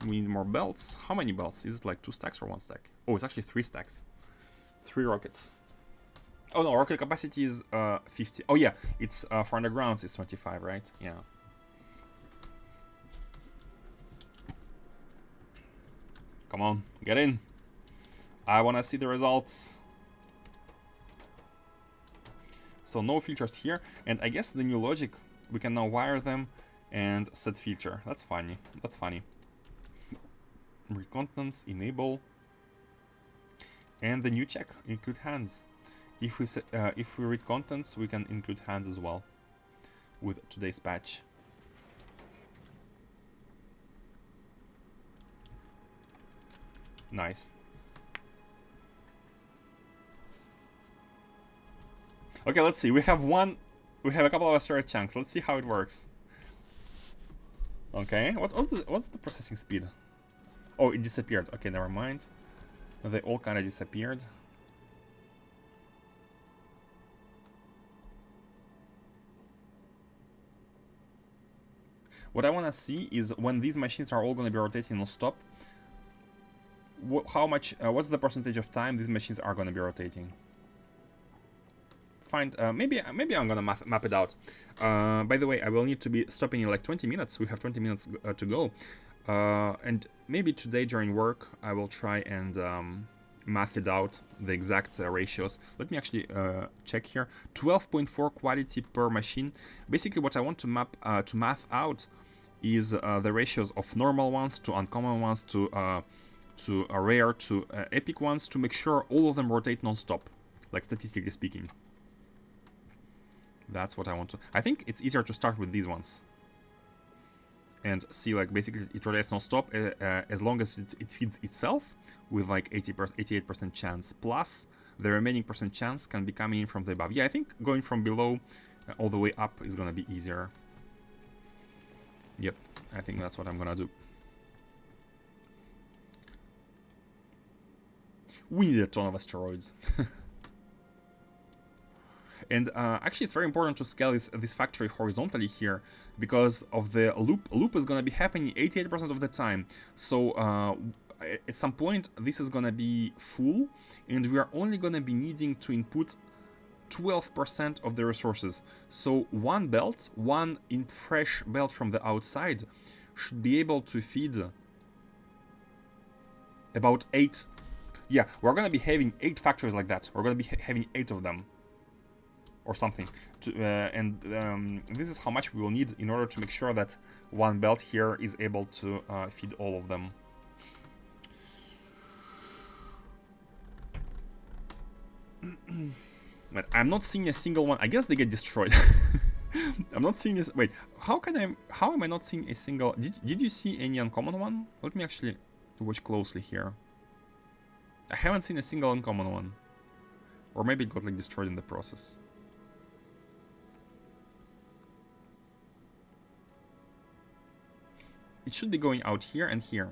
We need more belts. How many belts? Is it like 2 stacks or 1 stack? Oh, it's actually 3 stacks. 3 rockets. Oh no, rocket capacity is 50. Oh yeah, it's for undergrounds it's 25, right? Yeah. Come on, get in. I wanna see the results. So no filters here, and I guess the new logic, we can now wire them and set filter. That's funny. That's funny. Read contents, enable, and the new check, include hands. If we read contents, we can include hands as well with today's patch. Nice. Okay, let's see. We have a couple of asteroid chunks. Let's see how it works. Okay, what's the processing speed? Oh, it disappeared. Okay, never mind. They all kind of disappeared. What I want to see is when these machines are all going to be rotating non-stop, what's the percentage of time these machines are going to be rotating? Maybe I'm gonna map it out. By the way, I will need to be stopping in like 20 minutes. We have 20 minutes to go, and maybe today during work I will try and math it out, the exact ratios. Let me actually check here. 12.4 quality per machine. Basically, what I want to math out is the ratios of normal ones to uncommon ones to rare to epic ones, to make sure all of them rotate non-stop, like statistically speaking. That's what I want to... I think it's easier to start with these ones. And see, like, basically it rotates non-stop as long as it feeds itself with, like, 88% chance. Plus, the remaining percent chance can be coming in from the above. Yeah, I think going from below all the way up is gonna be easier. Yep, I think that's what I'm gonna do. We need a ton of asteroids. And actually, it's very important to scale this factory horizontally here, because of the loop. Loop is going to be happening 88% of the time. So at some point, this is going to be full, and we are only going to be needing to input 12% of the resources. So one fresh belt from the outside should be able to feed about 8. Yeah, we're going to be having 8 factories like that. We're going to be having 8 of them. Or something, this is how much we will need in order to make sure that one belt here is able to feed all of them. But I'm not seeing a single one. I guess they get destroyed. I'm not seeing this. Wait, how am I not seeing a single? Did you see any uncommon one? Let me actually watch closely here. I haven't seen a single uncommon one, or maybe it got like destroyed in the process. It should be going out here and here,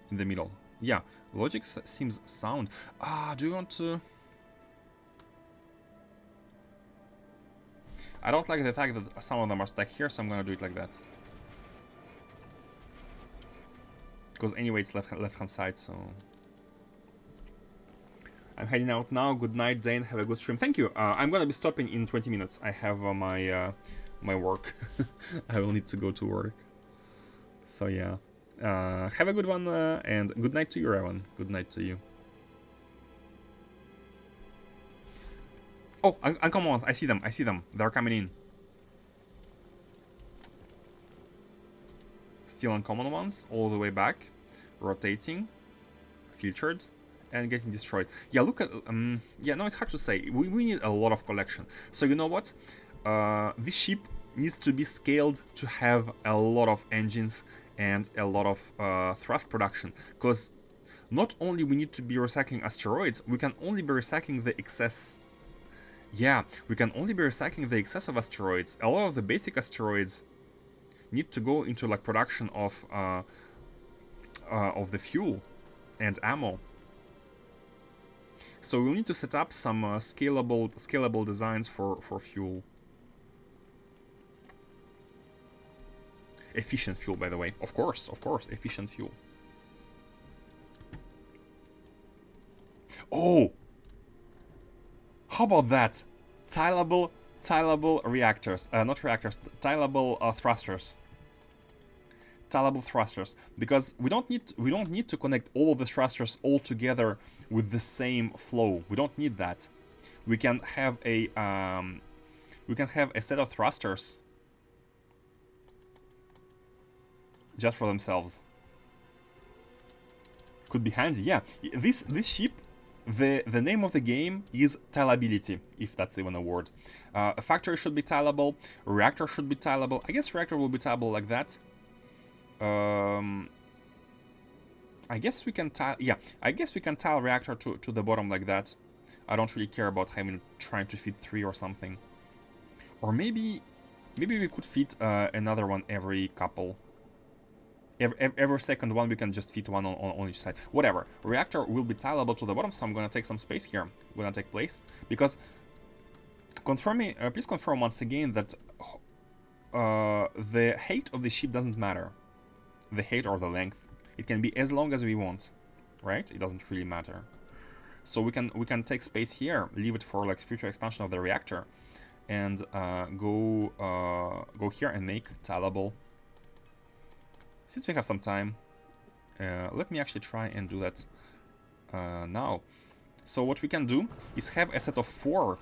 in the middle. Yeah, logic seems sound. Do you want to... I don't like the fact that some of them are stacked here, so I'm gonna do it like that. Because anyway, it's left-hand side, so... I'm heading out now. Good night, Dane. Have a good stream. Thank you. I'm gonna be stopping in 20 minutes. I have my work. I will need to go to work. So yeah, have a good one, and good night to you, Evan. Good night to you. Oh, uncommon ones. I see them. I see them. They're coming in. Still uncommon ones all the way back, rotating, filtered, and getting destroyed. Yeah, look at yeah. No, it's hard to say. We need a lot of collection. So you know what? This ship needs to be scaled to have a lot of engines and a lot of thrust production, because not only we need to be recycling asteroids, we can only be recycling the excess. Yeah, we can only be recycling the excess of asteroids. A lot of the basic asteroids need to go into like production of the fuel and ammo. So we'll need to set up some scalable designs for fuel. Efficient fuel, by the way. Of course, efficient fuel. Oh! How about that? Tileable reactors. Not reactors, tileable thrusters. Tileable thrusters. Because we don't need to connect all of the thrusters all together with the same flow. We don't need that. We can have a set of thrusters just for themselves. Could be handy, yeah. This ship, the name of the game is tileability, if that's even a word. A factory should be tileable, reactor should be tileable. I guess reactor will be tileable like that. I guess we can tile, yeah, I guess we can tile reactor to the bottom like that. I don't really care about trying to fit 3 or something. Or maybe we could fit another one every couple. Every second one we can just fit one on each side. Whatever. Reactor will be tileable to the bottom, so I'm gonna take some space here. Gonna take place. Because please confirm once again that the height of the ship doesn't matter. The height or the length. It can be as long as we want. Right? It doesn't really matter. So we can take space here, leave it for like future expansion of the reactor, and go here and make tileable. Since we have some time, let me actually try and do that now. So what we can do is have a set of 4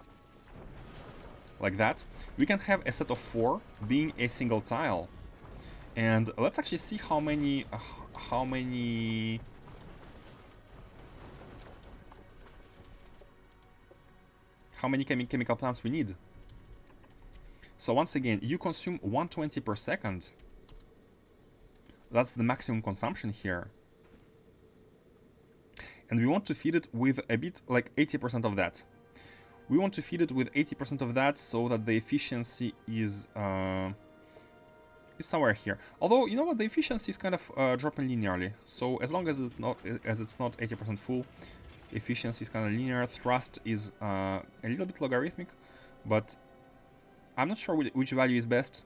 like that. We can have a set of 4 being a single tile, and let's actually see how many chemical plants we need. So once again, you consume 120 per second. That's the maximum consumption here. And we want to feed it with a bit like 80% of that. We want to feed it with 80% of that so that the efficiency is somewhere here. Although, you know what, the efficiency is kind of dropping linearly. So as long as it's not 80% full, efficiency is kind of linear. Thrust is a little bit logarithmic, but I'm not sure which value is best.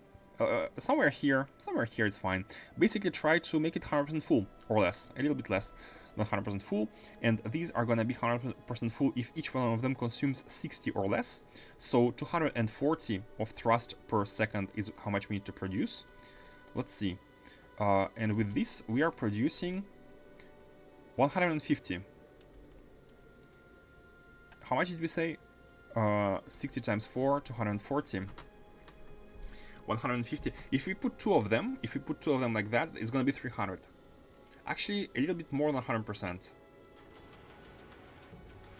Somewhere here it's fine. Basically try to make it 100% full or less, a little bit less than 100% full, and these are gonna be 100% full if each one of them consumes 60 or less. So 240 of thrust per second is how much we need to produce. Let's see, and with this we are producing 150. How much did we say? 60 times 4, 240. 150. If we put 2 of them, like that, it's gonna be 300. Actually, a little bit more than 100%.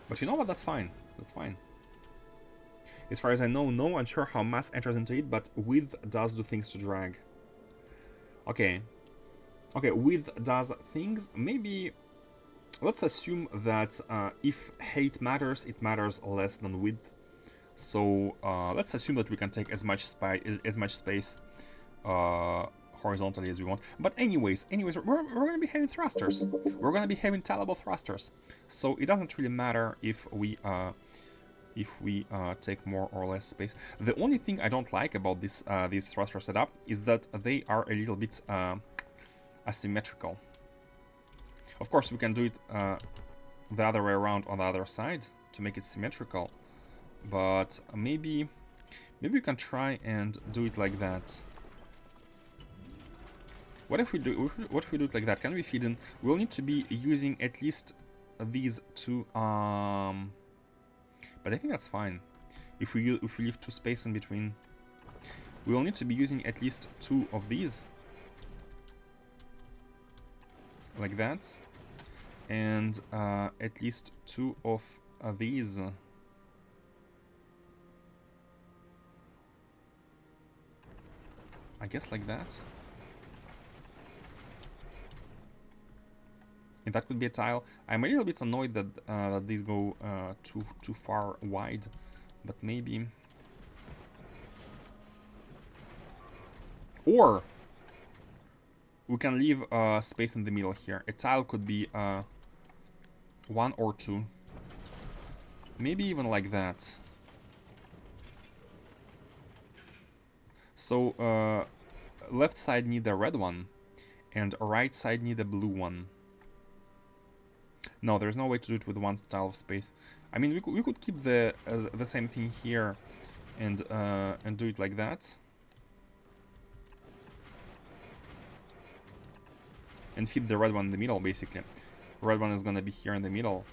But you know what? That's fine. That's fine. As far as I know, no one sure how mass enters into it, but width does do things to drag. Okay. Okay, width does things. Maybe let's assume that if height matters, it matters less than width. So let's assume that we can take as much space horizontally as we want. But anyways, we're gonna be having thrusters. We're gonna be having tileable thrusters. So it doesn't really matter if we take more or less space. The only thing I don't like about this thruster setup is that they are a little bit asymmetrical. Of course, we can do it the other way around on the other side to make it symmetrical. But maybe we can try and do it like that. What if we do? What if we do it like that? Can we feed in? We'll need to be using at least these two. But I think that's fine. If we leave two space in between, we'll need to be using at least two of these, like that, and at least two of these. I guess like that. And that could be a tile. I'm a little bit annoyed that that these go too far wide, but maybe. Or we can leave space in the middle here. A tile could be 1 or 2. Maybe even like that. So left side need a red one, and right side need a blue one. No, there's no way to do it with one tile of space. I mean, we could keep the same thing here, and do it like that, and feed the red one in the middle. Basically, red one is gonna be here in the middle.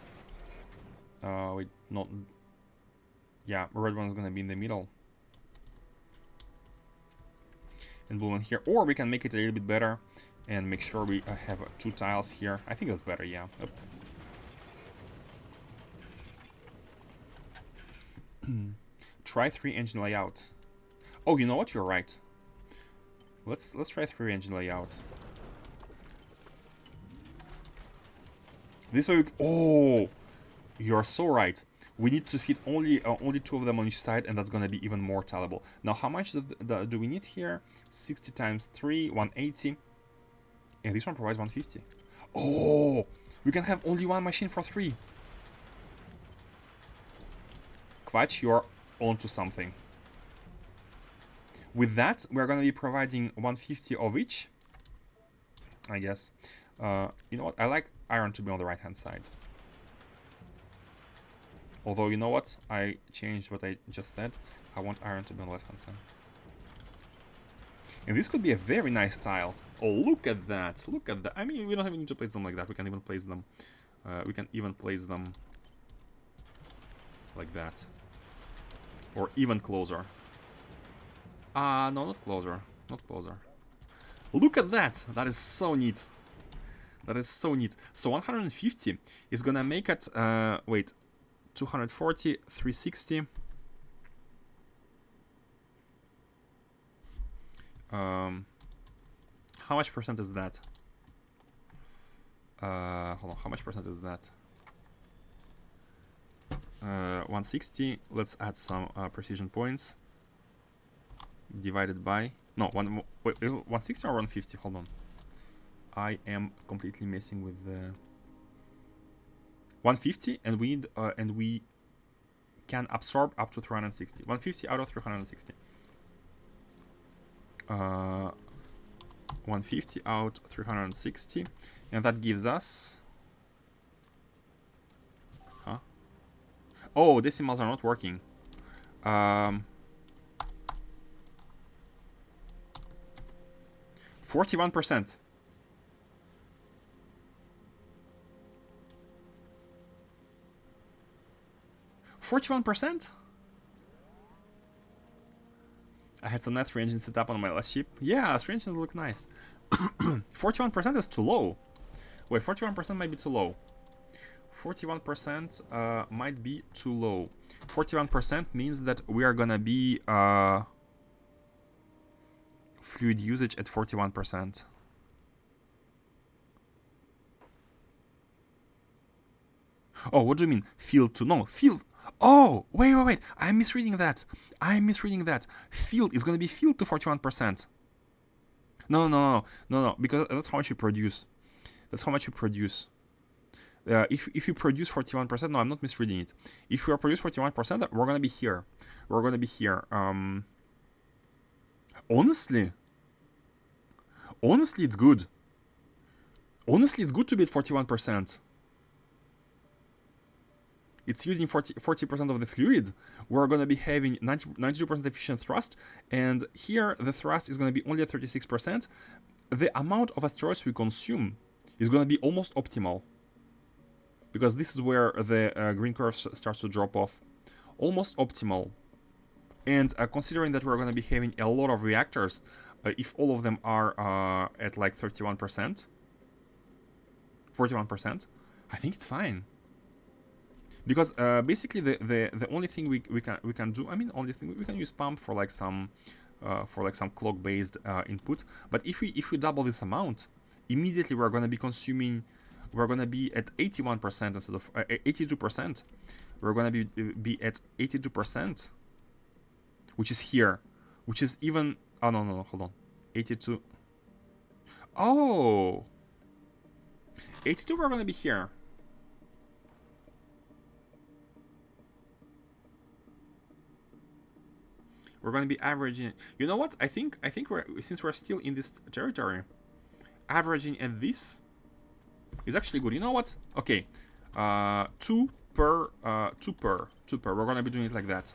Wait, not. Yeah, red one is gonna be in the middle, and blue one here. Or we can make it a little bit better and make sure we have 2 tiles here. I think that's better. Yeah. Yep. Try 3 engine layout. Oh, you know what? You're right. Let's try 3 engine layout. This way we... Oh! You're so right. We need to fit only 2 of them on each side, and that's gonna be even more tileable. Now, how much do we need here? 60 times 3, 180. And this one provides 150. Oh! We can have only 1 machine for 3. Quatch, you're onto something. With that, we're gonna be providing 150 of each, I guess. You know what? I like iron to be on the right-hand side. Although, you know what? I changed what I just said. I want iron to be on the left-hand side. And this could be a very nice tile. Oh, look at that! Look at that! I mean, we don't even need to place them like that. We can even place them. Like that. Or even closer. No, not closer. Not closer. Look at that! That is so neat. That is so neat. So 150 is gonna make it, wait, 240, 360. How much percent is that? Hold on, how much percent is that? 160. Let's add some precision points. Divided by... No, wait, 160 or 150? Hold on. I am completely messing with the... 150, and we can absorb up to 360. 150 out of 360. 150 out 360, and that gives us... Huh? Oh, decimals are not working. 41%. %? I had some net 3 engines set up on my last ship. Yeah, 3 engines look nice. 41% is too low. Wait, 41% might be too low. 41% might be too low. 41% means that we are gonna be fluid usage at 41%. Oh, what do you mean? Field to... No, field... Oh, wait. I'm misreading that. Field is going to be filled to 41%. No. Because that's how much you produce. If you produce 41%, no, I'm not misreading it. If you produce 41%, we're going to be here. Honestly, it's good. It's good to be at 41%. It's using 40% of the fluid. We're going to be having 92% efficient thrust, and here the thrust is going to be only at 36%. the amount of asteroids we consume is gonna be almost optimal, because this is where the green curve starts to drop off. Almost optimal. And considering that we're gonna be having a lot of reactors, if all of them are at like 31%, 41%, I think it's fine. Because basically the only thing we can do, I mean, only thing we can use pump for like some clock based input. But if we double this amount, immediately we're gonna be consuming, we're gonna be at 81% instead of 82%. We're gonna be at 82%, which is here, which is even, oh no, hold on, 82. Oh, 82, we're gonna be here. We're going to be averaging. You know what? I think we're, since we're still in this territory, averaging at this is actually good. You know what? Okay, 2 per. We're going to be doing it like that.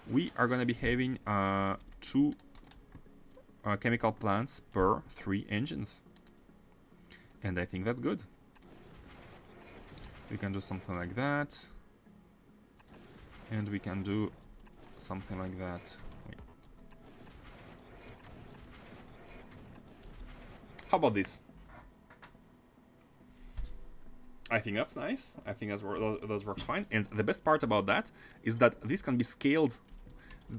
We are going to be having 2 chemical plants per 3 engines, and I think that's good. We can do something like that, and we can do something like that. Wait. How about this? I think that's nice. I think that works fine. And the best part about that is that this can be scaled.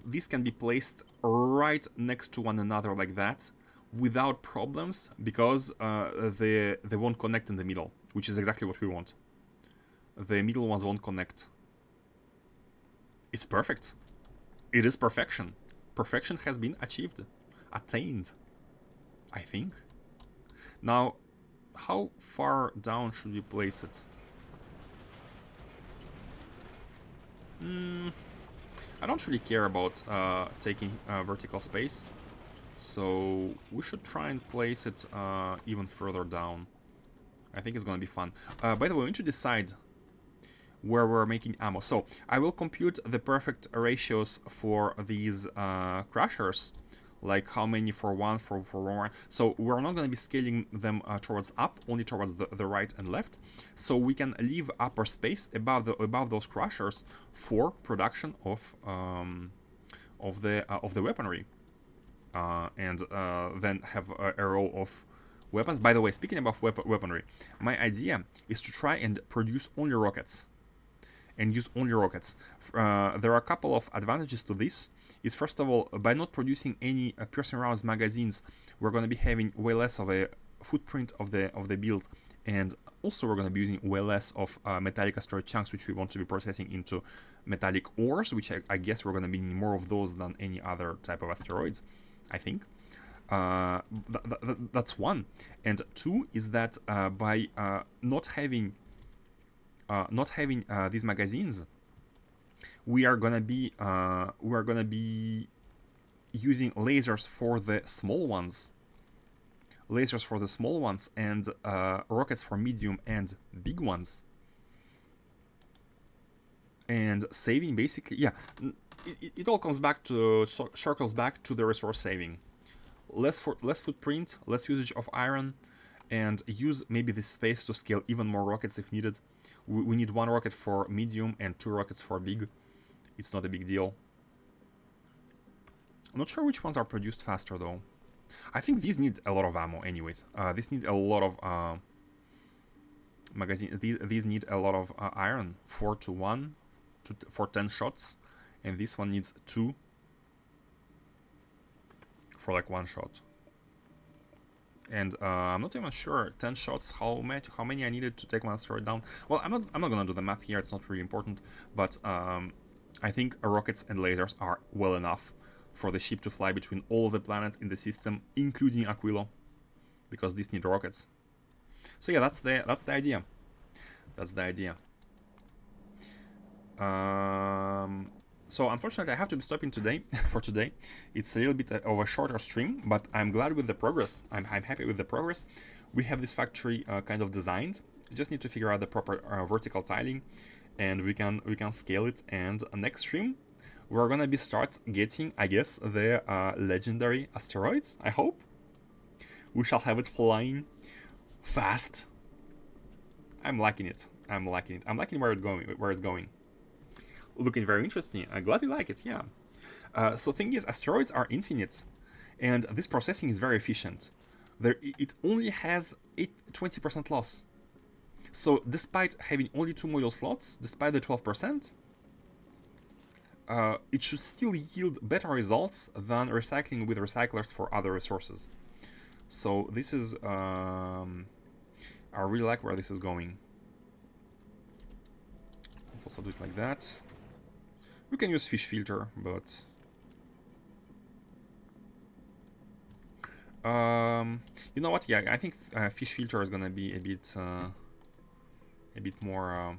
This can be placed right next to one another like that without problems, because they won't connect in the middle, which is exactly what we want. The middle ones won't connect. It's perfect. It is perfection. Perfection has been attained, I think. Now, how far down should we place it? I don't really care about taking vertical space, so we should try and place it even further down. I think it's gonna be fun. By the way, we need to decide where we're making ammo. So I will compute the perfect ratios for these crushers, like how many for one, for one. So we're not going to be scaling them towards up, only towards the right and left. So we can leave upper space above those crushers for production of the weaponry, and then have a row of weapons. By the way, speaking about weaponry, my idea is to try and produce only rockets. And use only rockets. There are a couple of advantages to this. Is first of all, by not producing any piercing rounds magazines, we're going to be having way less of a footprint of the build, and also we're going to be using way less of metallic asteroid chunks, which we want to be processing into metallic ores, which I guess we're going to be needing more of those than any other type of asteroids, I think. That's one. And two is that by not having these magazines, we are gonna be using lasers for the small ones, and rockets for medium and big ones, and saving basically. Yeah, it all comes back to circles back to the resource saving. Less footprint, less usage of iron, and use maybe this space to scale even more rockets if needed. We need 1 rocket for medium and 2 rockets for big. It's not a big deal. I'm not sure which ones are produced faster though. I think these need a lot of ammo anyways. These need a lot of magazine. These need a lot of iron. 4 to 1 for 10 shots, and this one needs 2 for like 1 shot. And I'm not even sure 10 shots how many I needed to take one asteroid down. Well, I'm not gonna do the math here. It's not really important. But I think rockets and lasers are well enough for the ship to fly between all the planets in the system, including Aquilo, because these need rockets. So yeah, that's the idea. That's the idea. So unfortunately, I have to be stopping today for today. It's a little bit of a shorter stream, but I'm glad with the progress. I'm happy with the progress. We have this factory kind of designed. We just need to figure out the proper vertical tiling, and we can scale it. And next stream, we're gonna be start getting, I guess, the legendary asteroids. I hope We shall have it flying fast. I'm liking it. I'm liking it. I'm liking where it's going. Where it's going. Looking very interesting. I'm glad you like it. Yeah. So thing is, asteroids are infinite, and this processing is very efficient. It only has 20% loss. So despite having only 2 module slots, despite the 12%, it should still yield better results than recycling with recyclers for other resources. So this is, I really like where this is going. Let's also do it like that. We can use fish filter, but you know what? Yeah, I think fish filter is gonna be a bit more.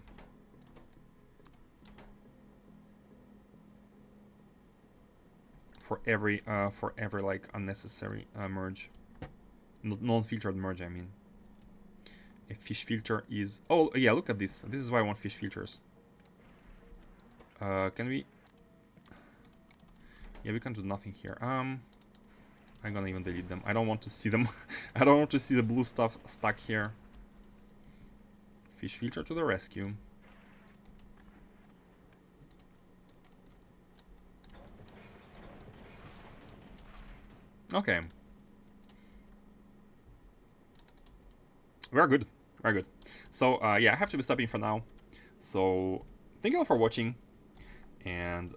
For every like unnecessary merge, non-filtered merge. I mean, a fish filter is. Oh yeah, look at this. This is why I want fish filters. Can we? Yeah, we can do nothing here. I'm gonna even delete them. I don't want to see them. I don't want to see the blue stuff stuck here. Fish filter to the rescue. Okay. Very good. Very good. So, yeah, I have to be stopping for now. So, thank you all for watching, and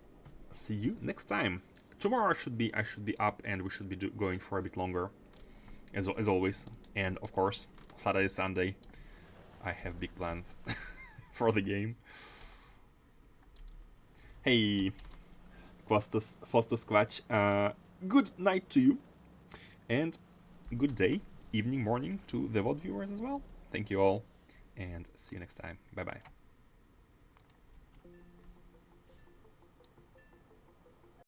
see you next time. Tomorrow I should be up, and we should be going for a bit longer, as always. And of course, Saturday, Sunday, I have big plans for the game. Hey, Faustus Squatch, good night to you, and good day, evening, morning to the VOD viewers as well. Thank you all, and see you next time. Bye bye.